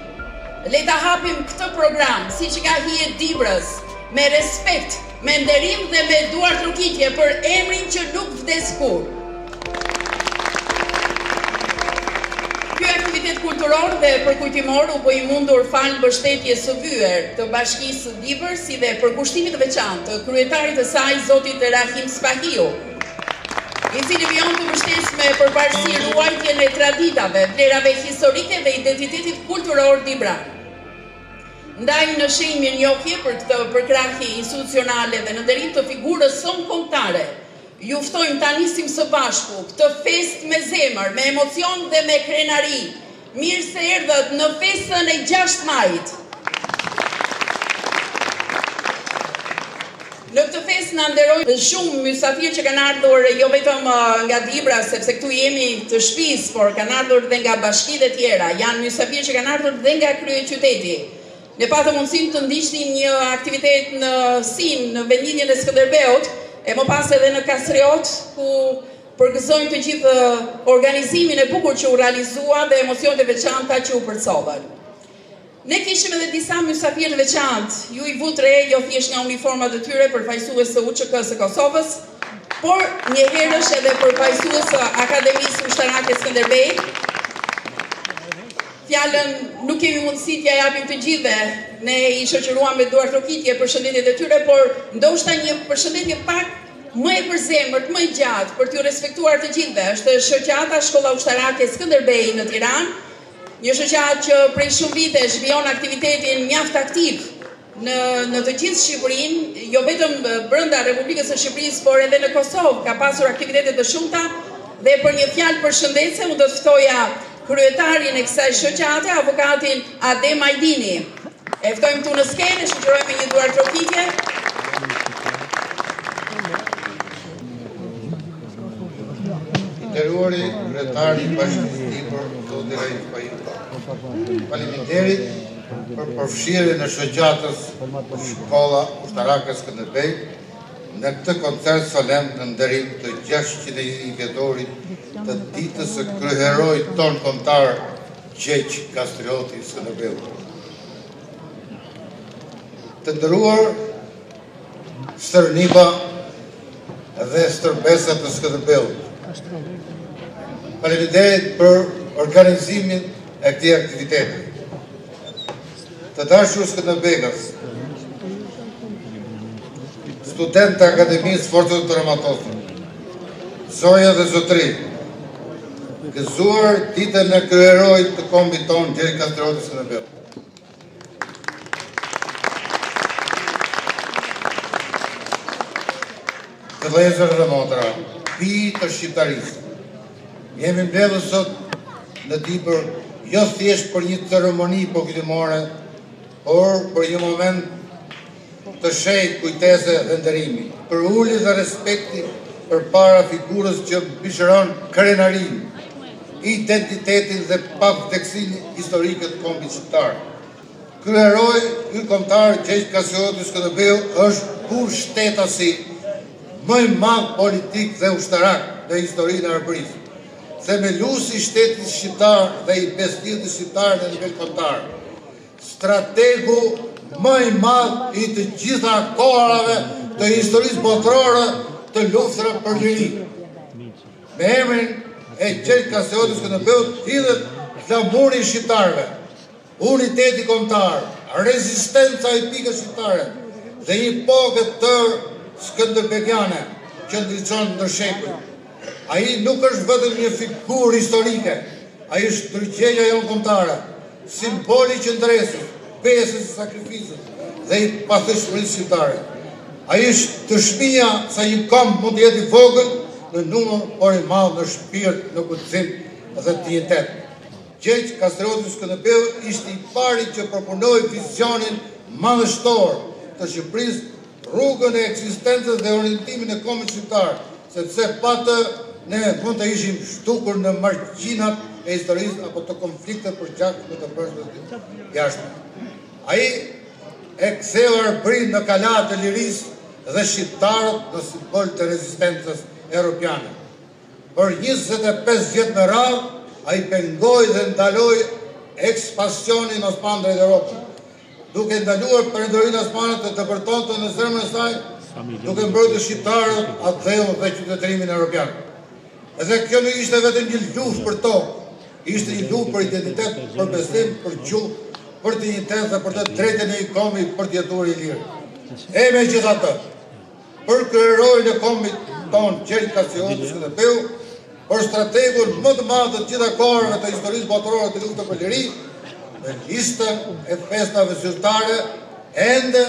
Le ta hapim këtë program, si që ka hijet Dibrës, me respekt, me nderim dhe me duartrokitje për emrin që nuk vdes kur. Ky aktivitet kulturor dhe përkujtimor u bë i mundur fal mbështetjes së vyer të Bashkisë së Dibrës, si dhe përkushtimit të veçantë të kryetarit të saj, zotit Rahim Spahiu, i cili vijon të mbështes me përparësi ruajtjen e traditave, vlerave historike dhe identitetit kulturor dibran. Ndajmë në shenjë mirënjohje për këtë përkrahje institucionale dhe në nderim të figurës sonë kombëtare, ju ftojmë ta nisim së bashku këtë fest me zemër, me emocion dhe me krenari. Mirë se erdhët në festën e 6 majit. Në këtë fest në nderojnë shumë mysafirë që kanë ardhur jo vetëm nga Dibra, sepse këtu jemi të shtëpisë, por kanë ardhur dhe nga bashkitë e tjera. Janë mysafirë që kanë ardhur dhe nga kryeqyteti. Ne patëm mundësinë të ndiqnim një aktivitet në Sim, në vendlinjen e Skënderbeut, e më pas edhe në Kastriot, ku përgëzojmë të gjithë organizimin e bukur që u realizua dhe emocionet e veçanta që u përcovën. Ne kishim edhe disa mysafirë veçantë, ju i vutre, jo thjesht nga uniformat e tyre përfaqësues së UÇK-s së Kosovës, por njëherësh edhe përfaqësues së Akademisë Ushtarake Skënderbej. Fjalën nuk kemi mundësi t'ja japim të gjithëve, ne i shoqëruam me duartrokitje përshëndetjet e tyre, por ndoshta një përshëndetje pak më e përzemërt, më e gjatë për t'ju respektuar të gjithëve, është shoqata Shkolla Ushtarake Skënderbej në Tiranë, një shoqatë që prej shumë vitesh vijon aktivitetin mjaft aktiv në të gjithë Shqipërinë, jo vetëm brenda Republikës së Shqipërisë, por edhe në Kosovë ka pasur aktivitete të shumta, dhe për një fjalë përshëndetse unë do të ftoja kryetarin e kësaj shoqate, avokatin Adem Ajdini. E ftojmë tu në skenë, shoqërojmë me një duartrokitje. Nderuari kryetari i Bashkisë së Dibrës, Faleminderit për përfshirjen e shoqatës Shkolla Ushtarake Skënderbej në këtë koncert solem në nderim të 600 vjetorit të ditës së kryeheroit ton kombëtar Gjergj Kastrioti Skënderbeu. Të nderuar stërniba dhe stërbesa të Skënderbeut. Faleminderit për organizimin e këtij aktiviteti. Të dashur skënderbekas, student të Akademisë Forcave të Armatosur, zoja dhe zotëri, gëzuar ditën e kryeheroit të kombit ton Gjergj Kastrioti Skënderbeu. Të vëllezër dhe motra, bijë të shqiptarisë, jemi mbledhur sot në Dibër jo thjesht për një ceremoni pokëtimore, por për një moment të shenjtë kujtese dhe nderimi, për ulje dhe respekti përpara figurës që mbishëron krenarinë, identitetin dhe pavdekësinë historike të kombit shqiptar. Kryeheroi kombëtar Gjergj Kastrioti Skënderbeu është pushtetasi më i madh politik dhe ushtarak në historinë e Arbërisë, themeluesi i shtetit shqiptar dhe i besëdhjetës shqiptare në nivel kombëtar, strategu më i madh i të gjitha kohërave të historisë botërore të luftës për liri. Me emrin e Gjergj Kastrioti Skënderbeu hidhet flamuri i shqiptarëve, uniteti kombëtar, rezistenca epike shqiptare dhe një epokë tërë skënderbekiane që ndriçon ndër shekuj. Ai nuk është vetëm një figurë historike, ai është tërgjegja jonë kombëtare, simboli i qëndresës, besës së sakrificës dhe i pathëshmërisë shqiptare. Ai është dëshmia se një komb mund të jetë i vogël në numër, por i madh në shpirt, në kujtësim dhe dinjitet. Gjergj Kastrioti Skënderbeu ishte i pari që proponoi vizionin madhështor të Shqipërisë, rrugën e eksistencës dhe orientimin e kombit shqiptar, sepse pa të ne mund të ishim shtukur në margjinat e historisë apo të konfliktet për gjak me të bërshme jashtë. Ai e ktheu Arbërinë në kalat të lirisë dhe shqiptarët në simbol të rezistencës europiane. Për 25 vjet me radhë, ai pengoi dhe ndaloi ekspansionin osman drejt Europës, duke ndaluar perëndorinë osmane të depërtonte në zemrën e saj, duke mbrojtur shqiptarët atë dhënë dhe qytetërimin evropian. Edhe kjo nuk ishte vetëm një luftë për tokë, ishte një luftë për identitet, për besim, për gjuhë, për dinjitet dhe për të drejtën e një kombi për të jetuar i lirë. E megjithatë, për kryeheroin e kombit ton Gjergj Kastrioti Skënderbeu, për strategun më të madh të gjitha kohërave të historisë botërore të luftës për liri, në listën e festave zyrtare ende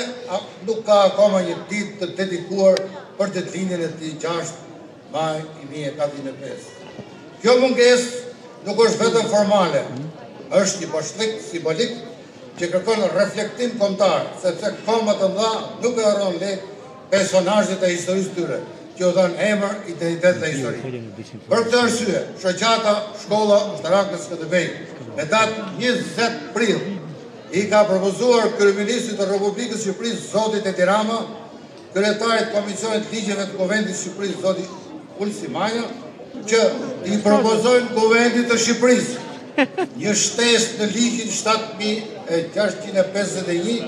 nuk ka akoma një ditë të dedikuar për ditëlindjen e tij 6 maj 1405. Kjo mungesë nuk është vetëm formale, është një bashkëlik simbolik që kërkon reflektim kombëtar, sepse kombat të mëdha nuk e harron lehtë personazhet e historisë tyre, që u dhanë emër, identitet dhe histori. Për këtë arsye, shoqata Shkolla Ushtarake Skënderbej me datë 20 prill i ka propozuar kryeministrit të Republikës së Shqipërisë zotit Edi Rama, kryetarit Komisionit Ligjeve të Kuvendit të Shqipërisë zoti Ulsi Manja, që i propozojnë Kuvendit të Shqipërisë një shtesë në ligjin 7651,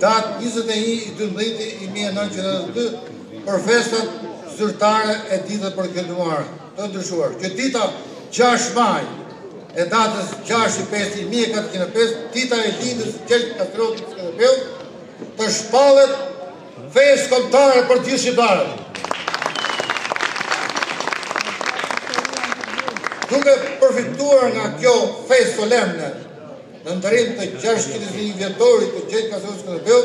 datë 21/12/1992 për festat zyrtare e ditët për këndëmuar të ndryshuar. Që dita 6 maj e datës 6/5/1405, dita e lindjes Gjergj Kastrioti Skënderbeu, të shpallet festë kombëtare për gjithë shqiptarët. Duke përfituar nga kjo festë solemne në nderim të 600 vjetorit të Gjergj Kastrioti Skënderbeu,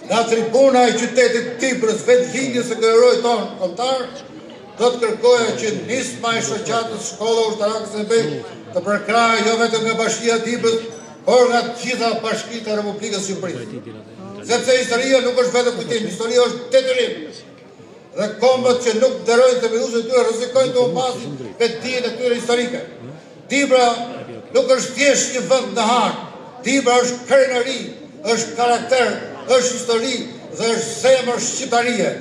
nga tribuna e qytetit Tibrës, vetë lindjes së kryeheroit ton kombëtar, do të kërkoja që nisma e shoqatës Shkolla Ushtarake Skënderbeu të përkrahej jo vetëm nga Bashkia e Tibrës, por nga të gjitha bashkitë e Republikës së Shqipërisë. Sepse historia nuk është vetëm kujtim, historia është detyrim. Dhe kombët që nuk nderojnë themeluesit e tyre rrezikojnë të humbasin vetdijen e tyre historike. Dibra nuk është thjesht një vend në harë. Dibra është krenari, është karakter, është histori dhe është zemër shqiptarie.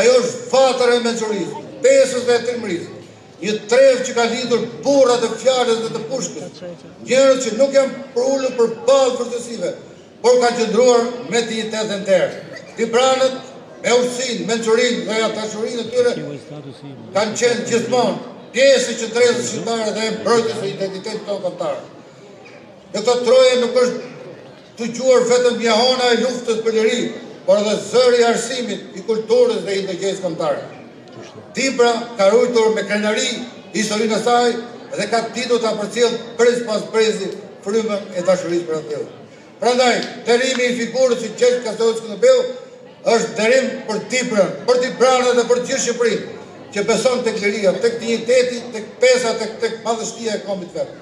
Ajo është vatër e mençurisë, pesës dhe trimërisë. Një trevë që ka lidhur burrat e fjalës dhe të pushkës. Njerëz që nuk janë përullur për balë vërtësive, por ka qëndruar me dignitet dhe nder. Dibranët me urtësinë, mençurinë dhe dashurinë e tyre kanë qenë gjithmonë pjesë e qendrës shqiptare dhe mbrojtës së identitetit tonë kombëtar. Në këtë troje nuk është të gjuar vetëm njahona e luftës për liri, por edhe zëri i arsimit, i kulturës dhe i ndërgjesë kombëtare. Dibra ka rujtur me krenari historinë e saj dhe ka ditur ta përcjellë brez pas brezi frymën e dashurisë për atë. Prandaj, derimi i figurës së Gjergj Kastrioti Skënderbeu është derim për Dibrën, për Dibranët dhe për gjithë Shqipërinë, që beson tek liria, tek digniteti, tek pesa, tek madhështia e kombit vet.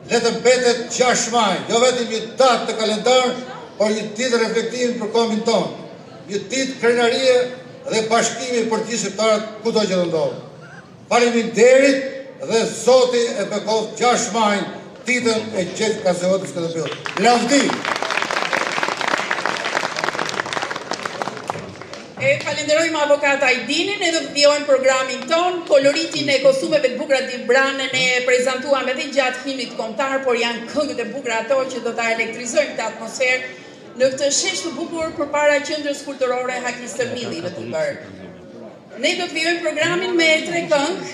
Le të mbetet 6 maj, jo vetëm një datë të kalendar, por një ditë reflektimi për kombin tonë, një ditë krenarie dhe bashkimi për gjithë shqiptarët kudo që të ndodhë. Faleminderit dhe Zoti e bekov 6 maj ditën e Gjergj Kastrioti Skënderbeu. Lavdi! Falenderojmë avokat Ajdinin, edhe të vjojmë programin ton, koloritin e kostumeve të bukura Dibrane ne prezentuam edhe gjatë himnit kombëtar, por janë këngët e bukura ato që do ta elektrizojmë këtë atmosferë në këtë shesh të bukur përpara qendrës kulturore Hakli Stërmilli në Tibër. Ne do të vjojmë programin me 3 këngë,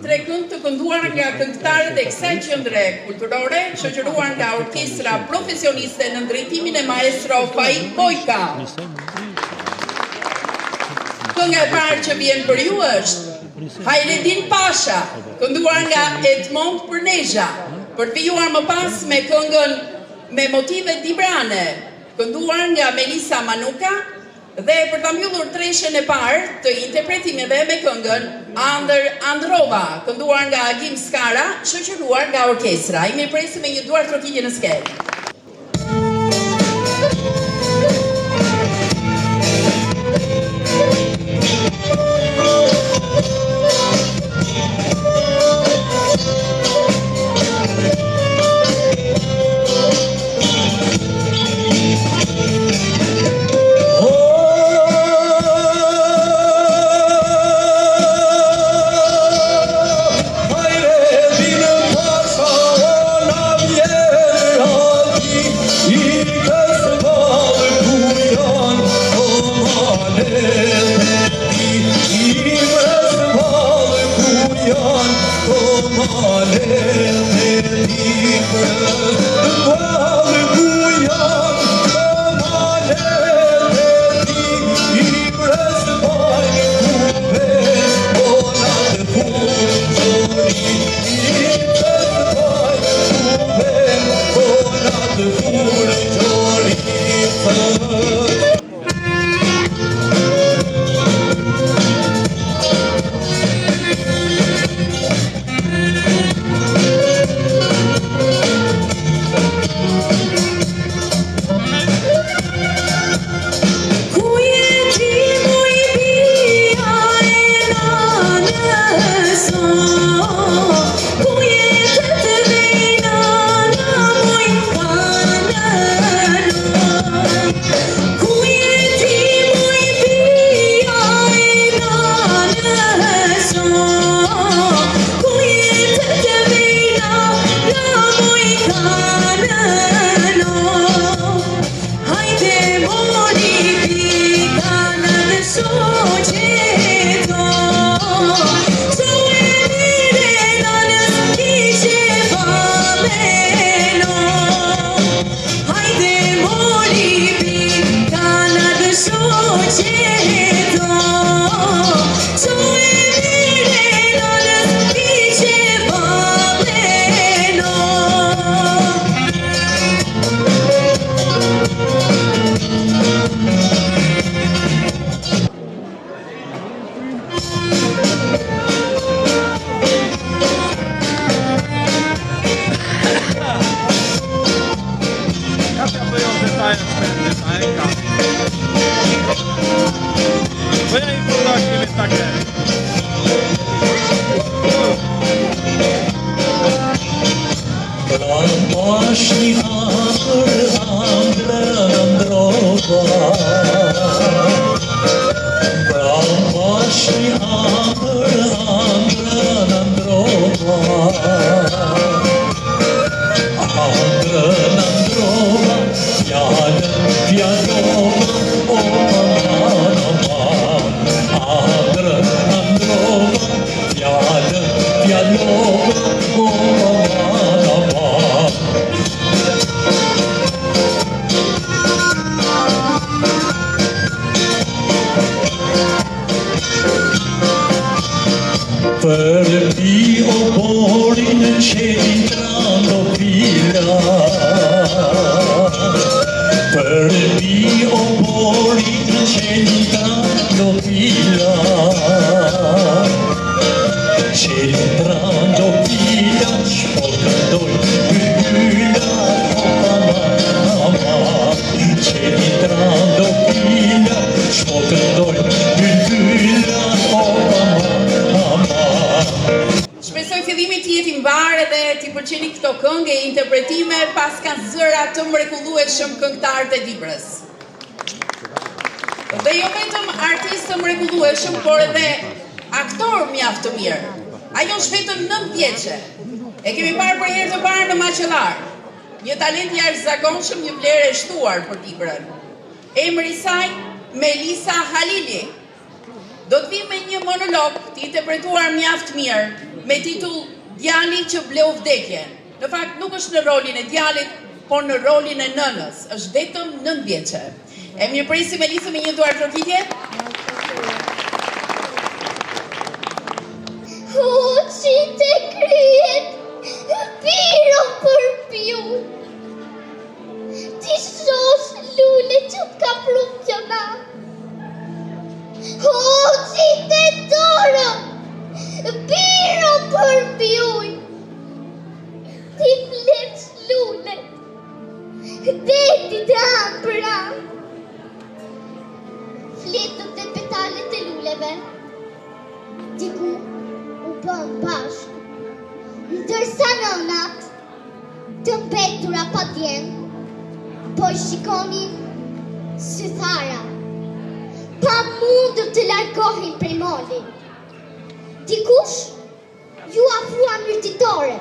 3 këngë të kënduar nga këngëtarët e kësaj qendre kulturore, shoqëruar nga orkestra profesioniste në drejtimin e maestro Faik Bojka. Kënga e parë që vjen për ju është Hajredin Pasha, kënduar nga Edmond Përnezha, për të vijuar më pas me këngën me motive dibrane, kënduar nga Melisa Manuka, dhe për të mbyllur treshën e parë të interpretimeve me këngën Andër Androva, kënduar nga Agim Skara, shoqëruar nga orkestra. I mirëpresim me një duar trokitje në skelë. Shpresoj fillimi të jetë i mbarë dhe t'i pëlqeni këto këngë e interpretime pas kanë zëra të mrekullueshëm këngëtarët e Dibrës. Dhe jo vetëm artistë të mrekullueshëm, por edhe aktor mjaft të mirë. Ajo është vetëm 9 vjeçe. E kemi parë për herë të parë në Maqellar. Një talent jashtëzakonshëm, një vlerë e shtuar për Dibrën. Emri i saj Melisa Halili. Do të vi me një monolog të interpretuar mjaft mirë me titull Djali që bleu vdekjen. Në fakt nuk është në rolin e djalit, por në rolin e nënës. Është vetëm 9 vjeçe. E mirëpresim Melisën me një duar trokitje. Hoqi të kryet, piro për pju. Ti shosh lule që t'ka funksionat. Hoqi të dorë, piro për pjuj. Ti fleç lule, deti të anë për anë. Fletët e petalet e luleve, diku u bën bashkë, ndërsa nënat të mbetura pa djem, po i shikonin sythara, pa mundur të largohin prej molit. Dikush ju afrua myrtitore.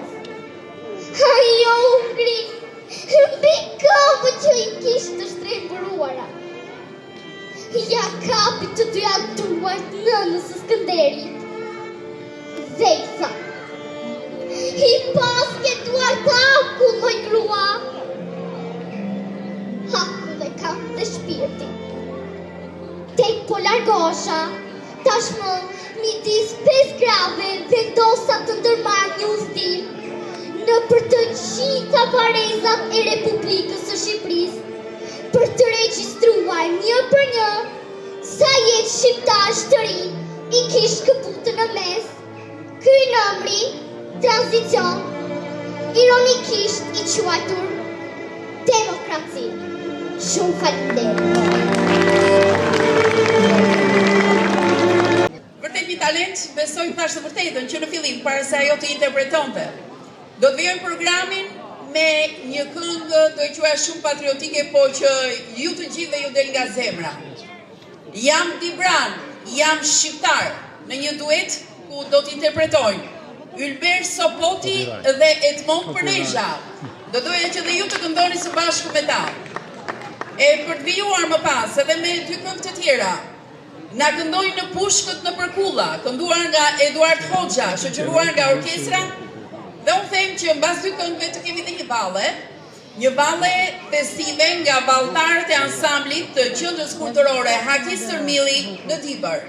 Ajo u ngri mbi këmbë që i kishte të shtrembëruara. Ja kapi të dyja duart nënës së Skënderit. Dhe i tha: I paske duart akull, moj grua. Akull e kam dhe shpirti. Tek po largosha, tashmë midis 5 grave vendosa të ndërmarr një udhëtim në për të gjitha varezat e Republikës së Shqipërisë, për të regjistruar një për një sa jetë shqiptar të rinj i kishte këputë në mes. Ky nëmri, tranzicion, ironikisht i quajtur demokraci. Shumë faleminderit. Vërtet një talent, besoj thash të vërtetën që në fillim, para se ajo të interpretonte. Do të vijojmë programin me një këngë do e quaja shumë patriotike, po që ju të gjithë ju del nga zemra. Jam Dibran, jam shqiptar, në një duet ku do të interpretojnë Ylber Sopoti dhe Edmond Përnezha. Do doja që dhe ju të këndoni së bashku me ta. E për të vijuar më pas, edhe me 2 këngë të tjera, na këndojnë në Pushkët në Përkulla, kënduar nga Eduard Hoxha, shoqëruar nga orkestra. Dhe unë them që mbas 2 këngëve të kemi dhe një valle festive nga valltarët e ansamblit të Qendrës Kulturore Haki Stërmilli në Dibër.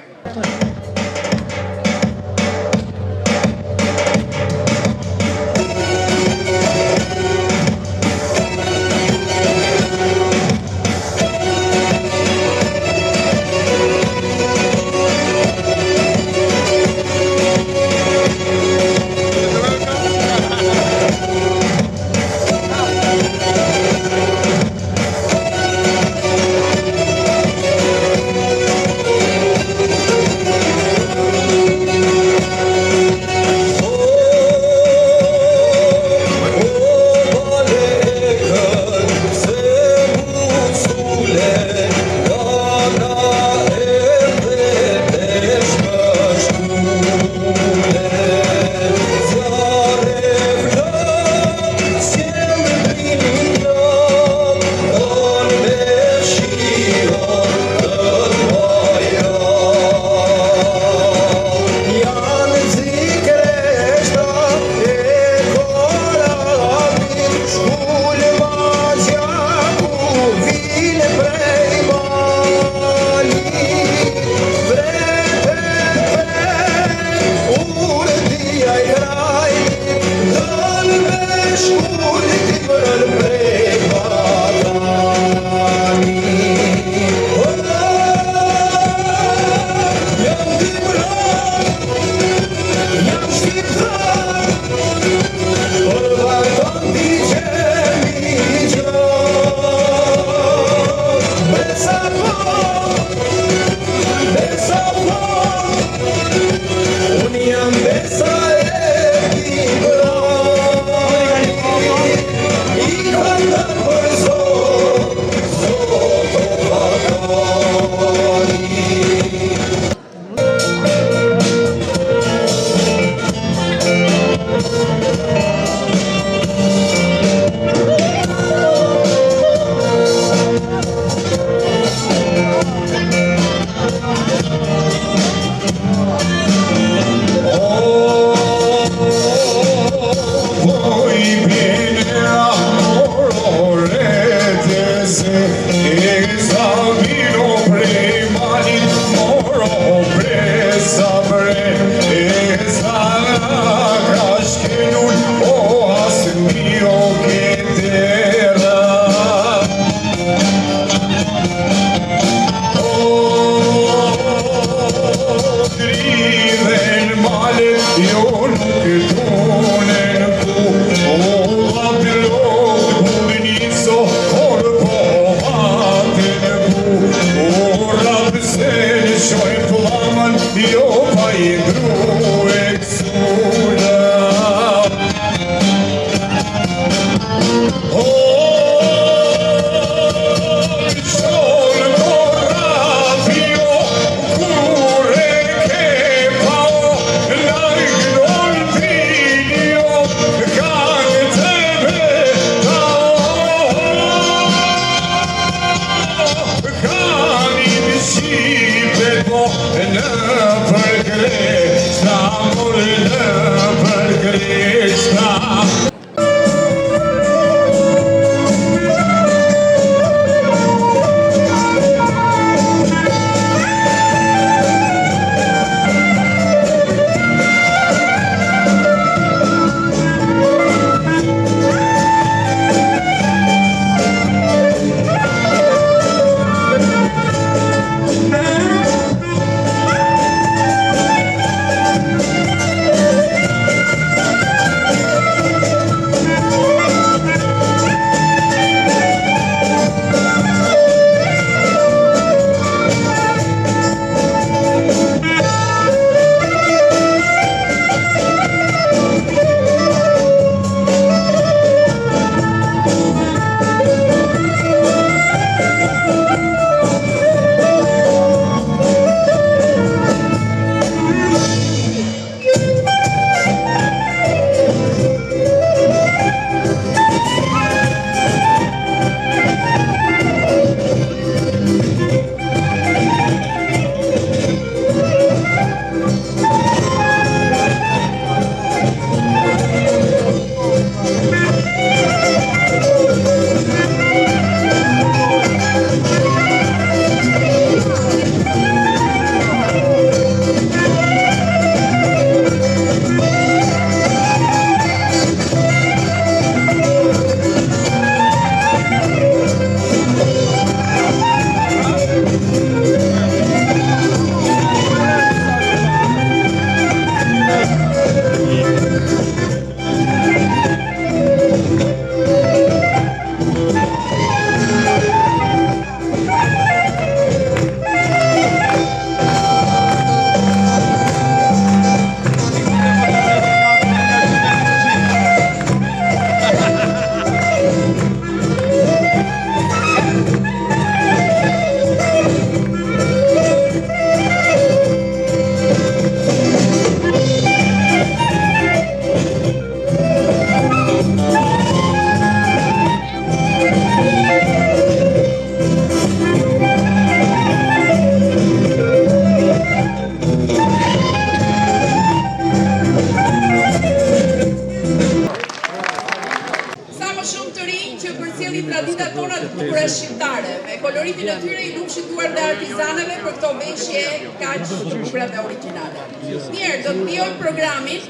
vit traditat tona të bukura shqiptare, me koloritin e tyre i lumshit duar dhe artizanëve për këto veshje kaq të bukura dhe origjinale. Mirë, do të vijoj programin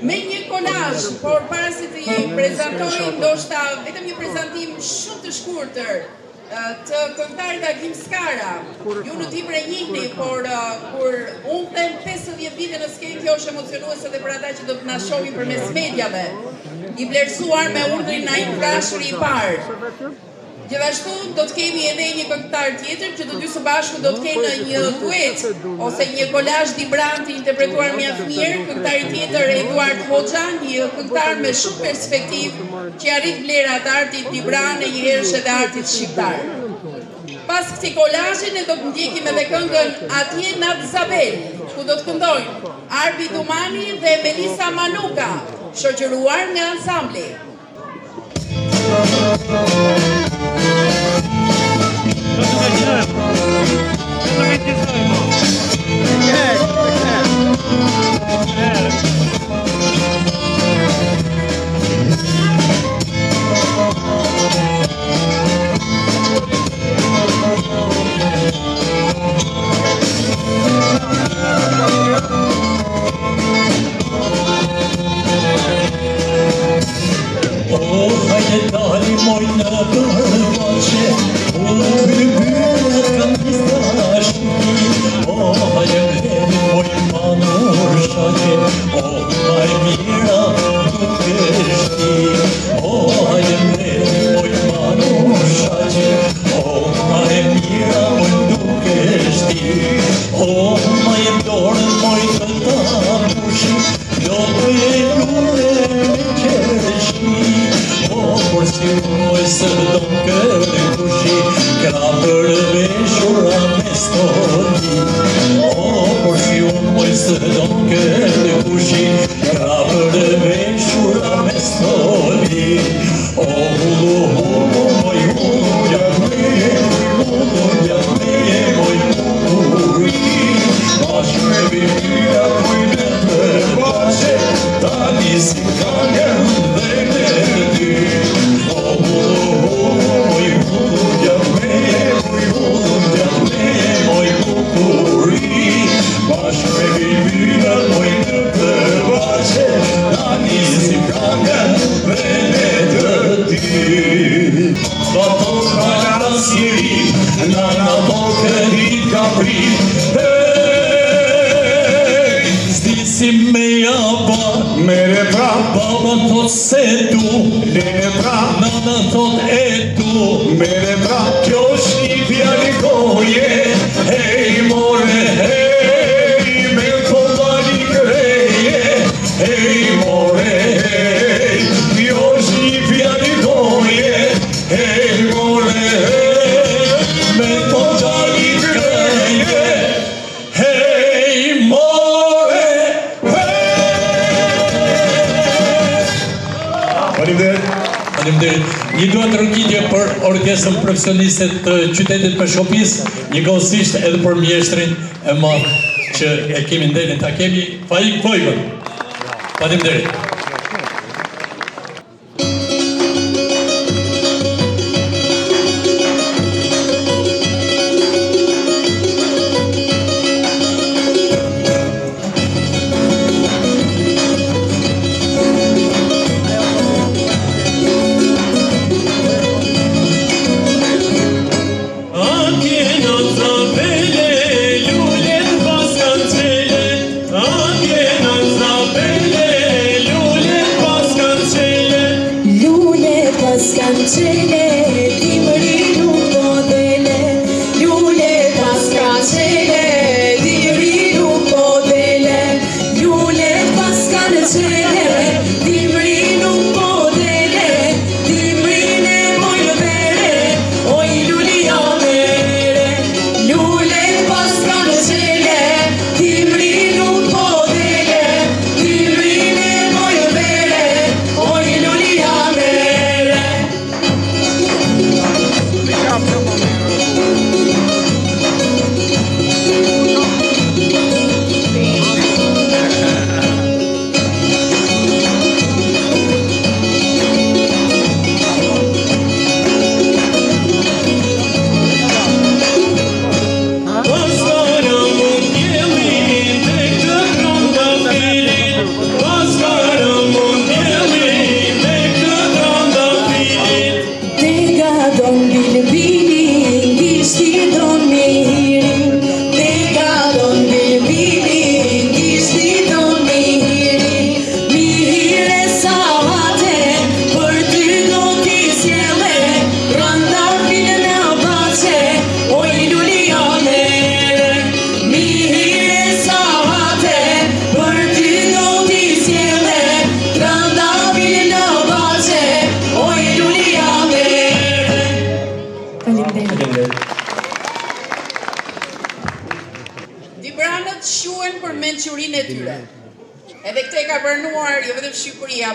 me një kolazh, por para se të prezantoj ndoshta vetëm një prezantim shumë të shkurtër të këngëtarit Agim Skara. Ju në Dibër e njihni, por kur unë them 50 vite në skenë, kjo është emocionuese dhe për ata që do të na shohin përmes mediave, i vlerësuar me urdhrin Naim Frashëri i parë. Gjithashtu do të kemi edhe një këngëtar tjetër që të dy së bashku do të kenë një duet ose një kolazh Dibranti interpretuar mjaft mirë, këngëtari tjetër Eduard Hoxha, një këngëtar me shumë perspektivë që arrit vlerat e artit Dibran e njëherësh edhe artit shqiptar. Pas këtij kolazhi ne do të ndjekim edhe këngën Atje Nat Zabel, ku do të këndojnë Arbi Dumani dhe Melisa Manuka, shoqëruar nga ansambli. Profesionistët të qytetit për Shopis, një gosisht edhe për mjeshtrin e madh që e kemi nderin, ta kemi Faik Vojvën. Faleminderit.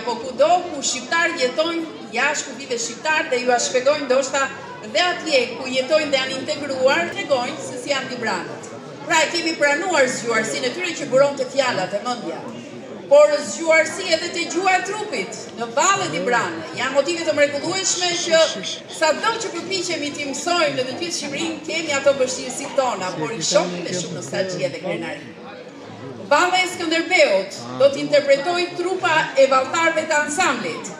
apo kudo ku shqiptar jetojnë jashtë kufive shqiptar dhe ju a shpjegojnë ndoshta dhe atje ku jetojnë dhe janë integruar, tregojnë se si janë Dibranët. Pra kemi pranuar zgjuarsinë e tyre që buronte fjalat e mendja. Por zgjuarsi edhe te gjua e trupit në Valle Dibrane. Janë motive të mrekullueshme që sado që përpiqemi t'i mësojmë në të gjithë Shqipërinë, kemi ato vështirësitë tona, por i shohim me shumë nostalgji dhe krenari. Valle e Skënderbeut do t'interpretoj trupa e valltarëve të ansamblit.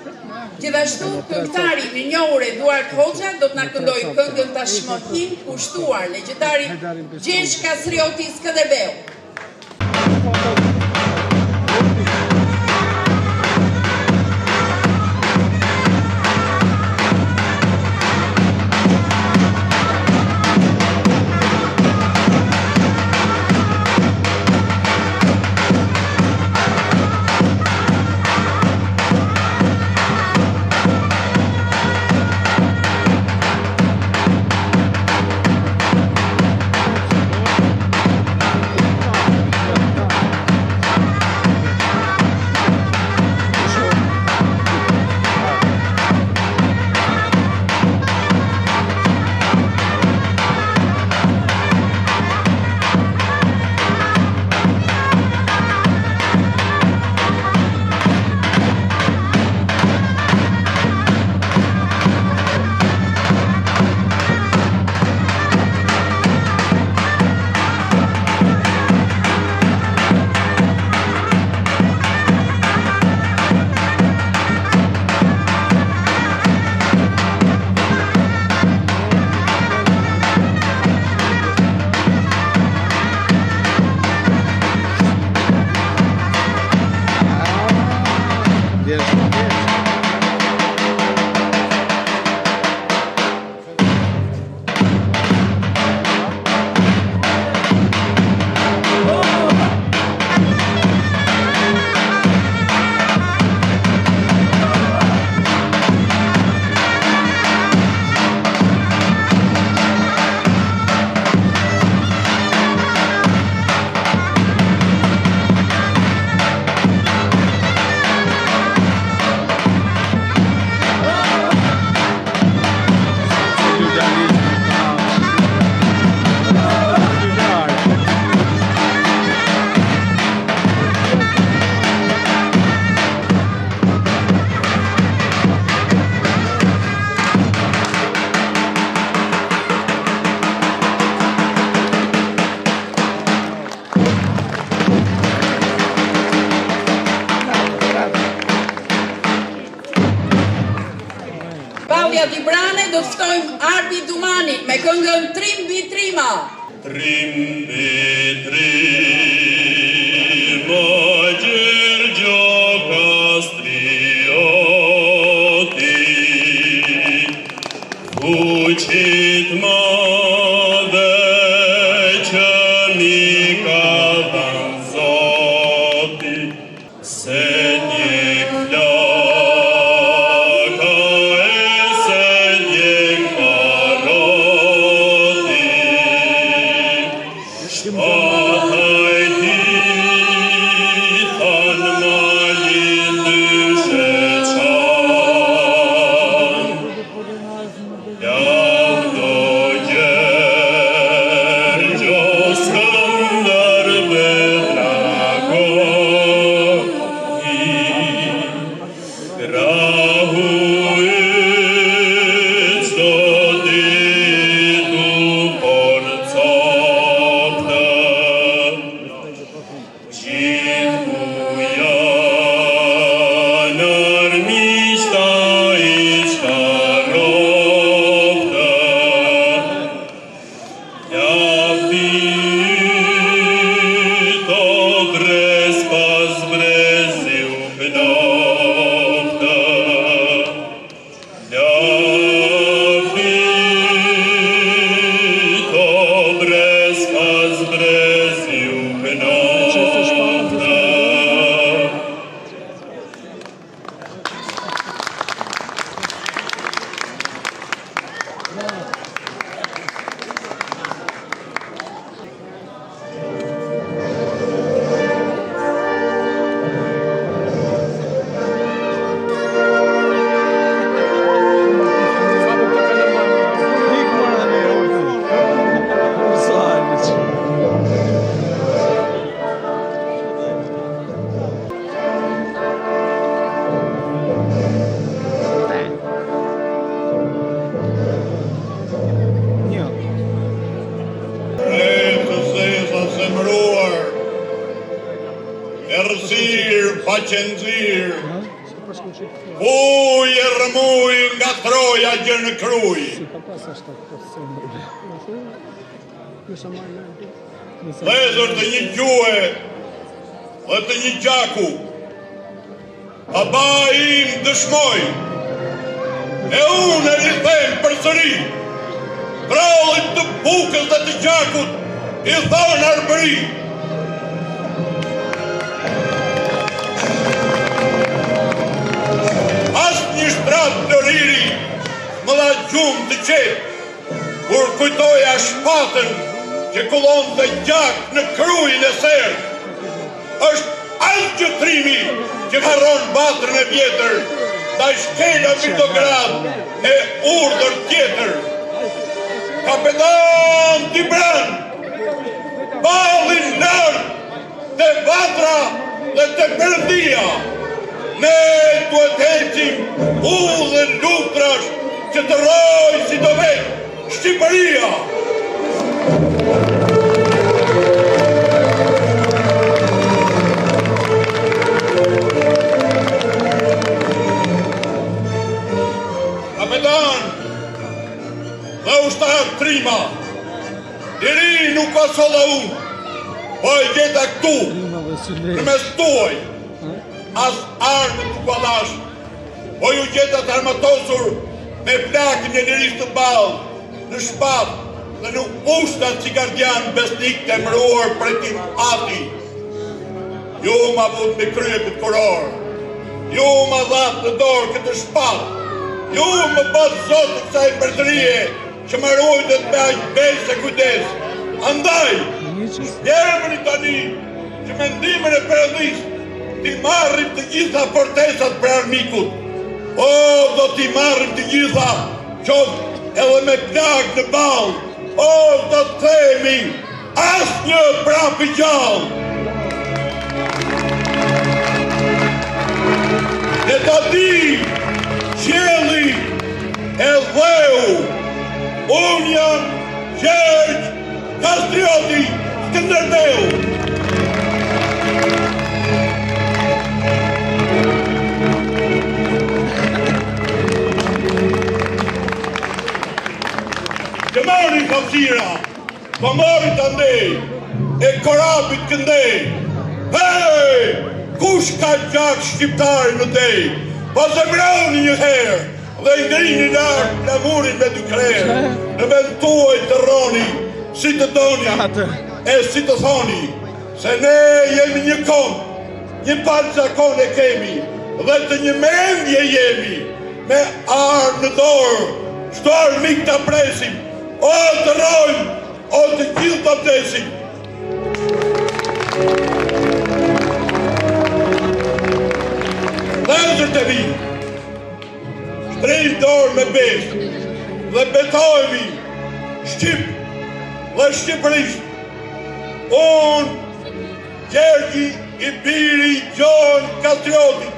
Gjithashtu, këngëtari i njohur Eduard Hoxha do të na këndojë këngën Tashmohin, kushtuar legjendari Gjergj Kastrioti Skënderbeu. Dibrane do të ftojmë Arbi Dumanin me këngën Trim mbi Trima. Trim mbi Trima, Gjergjo Kastrioti, fuqit madhe që mi ka dhënë Zoti, se një Ja, që nxirë, uj e rëmuj nga troja gjë në kruj. Lezër të një gjue dhe të një gjaku, baba im dëshmoj, e unë e rrithem për sëri, trollit të bukës dhe të gjakut, i thonë arbëri. As një shtrat të riri, më dha gjumë të qetë, kur kujtoja shpatën që kullon dhe gjak në krujnë e serë. Është alë gjëtrimi që harron batrën e vjetër, da shkela Vitograd e urdhër tjetër. Kapetan Dibran, balin nërë të vatra dhe të Perëndia, ne duhet hecim udhën lutrash që të rojë si do vetë Shqipëria. Kapetan dhe ushtar Trima, diri nuk ka solla unë, po e gjeta këtu, në mes tuaj, as armë të balash, po ju gjeta të armatosur me plakin e lirisë të balë, në shpat dhe në ushtat si gardian besnik të emëruar për tim ati. Ju ma vut me krye këtë kuror, ju ma dhatë në dorë këtë shpat, ju më bëtë zotë kësaj mbretërie që më rujtët me aq bejë se kujdes. Andaj, jemi tani që mendimin e Perëndis t'i marrim të gjitha fortesat për armikut. O, do t'i marrim të gjitha qoftë edhe me plak në balë. O, do të themi asnjë prapë gjallë. Ne ta di qielli e dheu, unë jam Gjergj Kastrioti Skënderbeu. Që mori hapësira, po mori të ndej, e korabit këndej. Hej, kush ka gjak shqiptari në dej? Po zemroni një herë, dhe i ngrini lartë flamurin me dy krerë. Në vend tuaj të roni, si të doni, e si të thoni, se ne jemi një kom, një palzakon e kemi, dhe të një mendje jemi, me armë në dorë, çdo armik të presim, o të rojmë, o të gjithë të vdesim. Lezër të vi, shtrejmë dorë me besë, dhe betojmi Shqip dhe Shqipërisht. Unë, Gjergji i biri Gjon Kastrioti,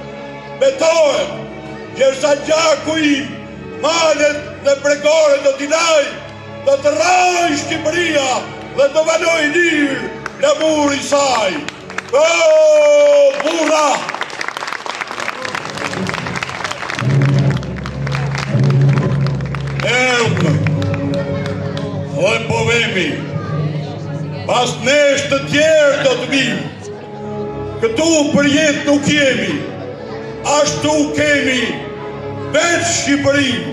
betohem, gjersa gjaku im, malet dhe bregore do t'i laj, do të raj Shqipëria dhe do banoj lirë flamuri saj. O, burra! Erdhëm, dhe po vemi, pas nesh të tjerë do të vim, këtu për jetë nuk jemi, ashtu kemi veç Shqipërin.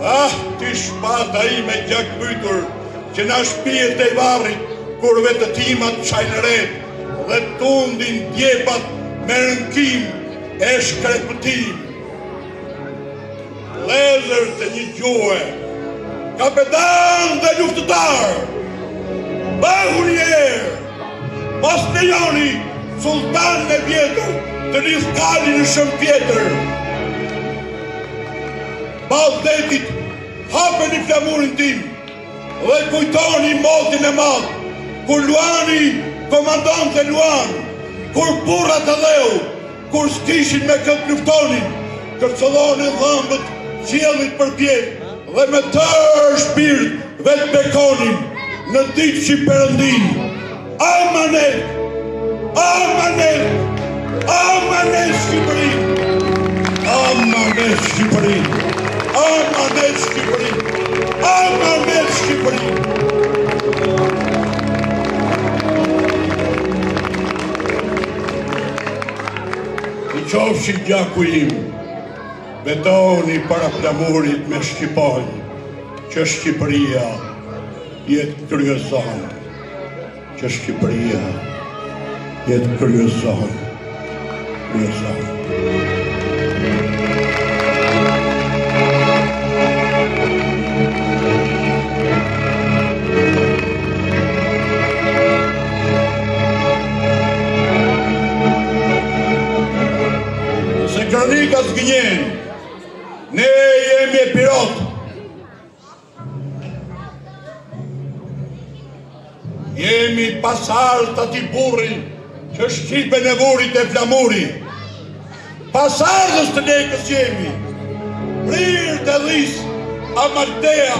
Ah, ti shpata i me gjak pytur, që na shpijet e varrit, kur vetëtimat qajnëret, dhe tundin djepat me rënkim e shkrepëtim. Lezër të një gjue, kapetan dhe luftëtar, bahu njerë, mos në joni sultan me vjetër të lithkali në shëmpjetër. Baldetit, hapeni flamurin tim dhe kujtoni motin e madh, kur Luani komandante Luan, kur burrat e dheu, kur s'kishin me këtë luftonin, kërcëllonin dhëmbët qiellit përpjek dhe me tërë shpirt vetë bekonin në ditë që Perëndin. Amanet, amanet, Amanet Shqipëri! Amanet Shqipëri! Amanet Shqipëri! Amanet Shqipëri! I qofshi gjaku im, betoni para flamurit me Shqiponj, që Shqipëria jetë kryesor, që Shqipëria jetë kryesor. Se kronika zgënjen, ne jemi e pirot. Jemi pasalt ati burri që shqipen e vurit e flamuri. Pasardhës të nekës jemi, prirë të dhis, amartea,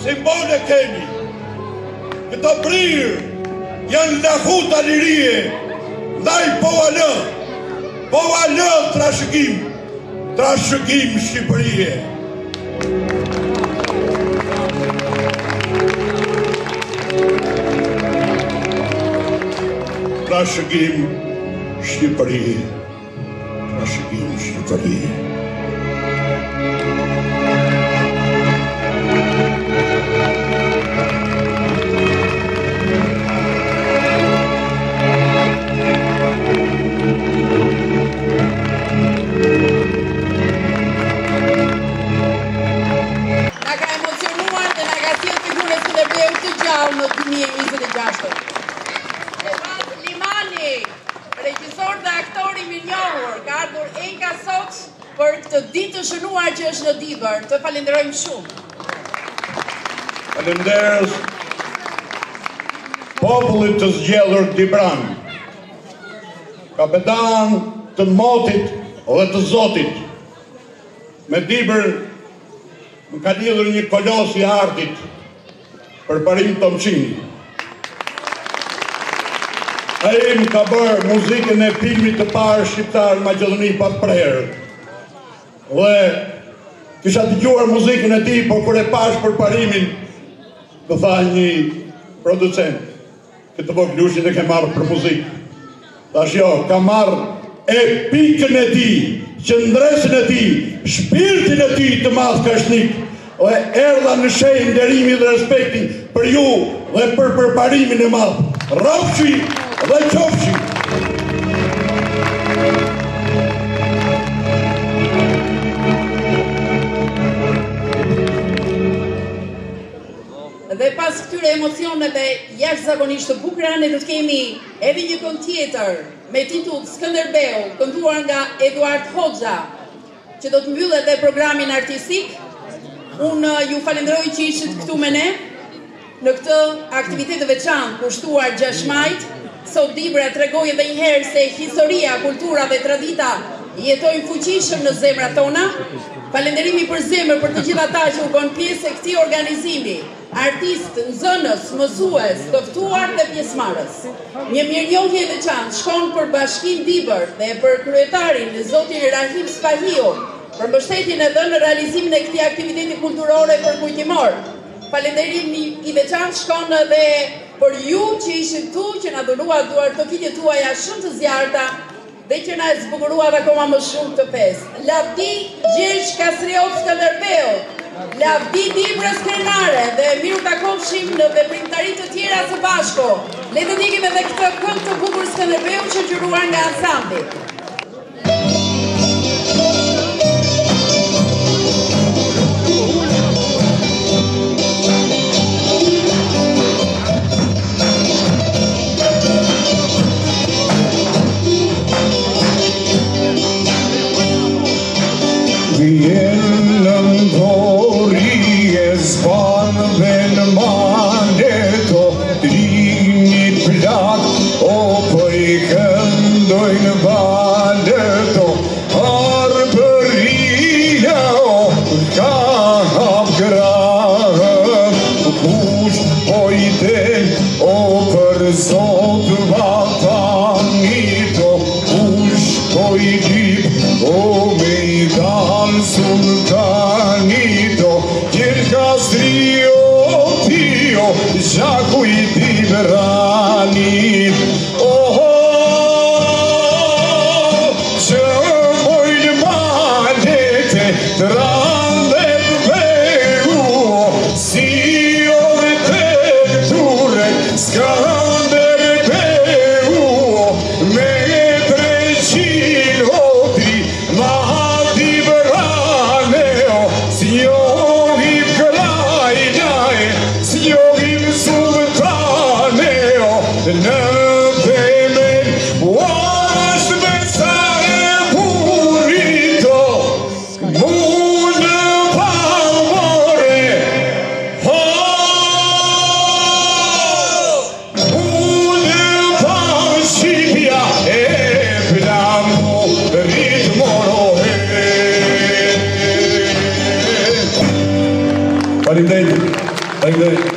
simbole kemi. Këto prirë janë lahuta lirie, ndaj po alë trashëgim Shqipërie. Trashëgim Shqipërie. Në 2026. Limani, regjisor dhe aktori minjohur, ka ardhur enka sot për këtë ditë të shënuar që është në Dibër. Të falenderojmë shumë. Falenderës popullit të zgjedhur Dibran, kapetan të motit dhe të zotit. Me Dibër më ka lidhur një kolos i ardit për Parim Tomqini. Ai më ka bërë muzikën e filmit të parë shqiptar Maqedoni pa prerë. Dhe kisha dëgjuar muzikën e tij, por kur e pash për Parimin, më tha një producent, këtë voglushin e ke marrë për muzikë. Thash jo, ka marrë epikën e tij, qëndresën e tij, shpirtin e tij të madh kashnik. Dhe erdha në shenjë nderimi dhe respekti për ju dhe për Parimin e madh. Rrafshi dhe qofshi. Dhe pas këtyre emocioneve jashtëzakonisht të bukura, ne do të kemi edhe një këngë tjetër me titull Skënderbeu, kënduar nga Eduard Hoxha, që do të mbyllë edhe programin artistik. Unë ju falenderoj që ishit këtu me ne në këtë aktivitet të veçantë kushtuar 6 majit. Sot Dibra tregoi edhe një herë se historia, kultura dhe tradita jetojnë fuqishëm në zemrat tona. Falenderimi për zemër për të gjithë ata që u bën pjesë e këtij organizimi, artistë, nxënës, mësues, të ftuar dhe pjesëmarrës. Një mirënjohje e veçantë shkon për Bashkinë Dibër dhe për kryetarin zotin Rahim Spahiu për mbështetjen e dhënë në realizimin e këtij aktiviteti kulturore përkujtimor. Falenderimi i veçantë shkon edhe për ju që ishit tu, që na dhuruat duartokitjet tuaja shumë të zjarta dhe që na zbukuruat akoma më shumë të festë. Lavdi Gjergj Kastriot Skënderbeu, lavdi Dibrës Krenare dhe miru takofshim në veprimtari të tjera së bashku. Le të ndikim edhe këtë këngë të bukur Skënderbeu që gjuruar nga ansambli. Vjen në ndori e zban dhe në maneto, trinit plak, o për i këndojnë baneto, arbërina o ka hap grahë, kush po i den, o për zot vatanito, sultanito, il castrio Dio, Giacu i Tiberani. Oh, që mojnë malete, trande veu, si ove te ture, skander veu, me 300 otri, ma di veraneo, signori krajnae, signori sultaneo, në themen, është me sa e burrito, mundë palmore, mundë palshqipja e flamu ritmorohe. Faleminderit.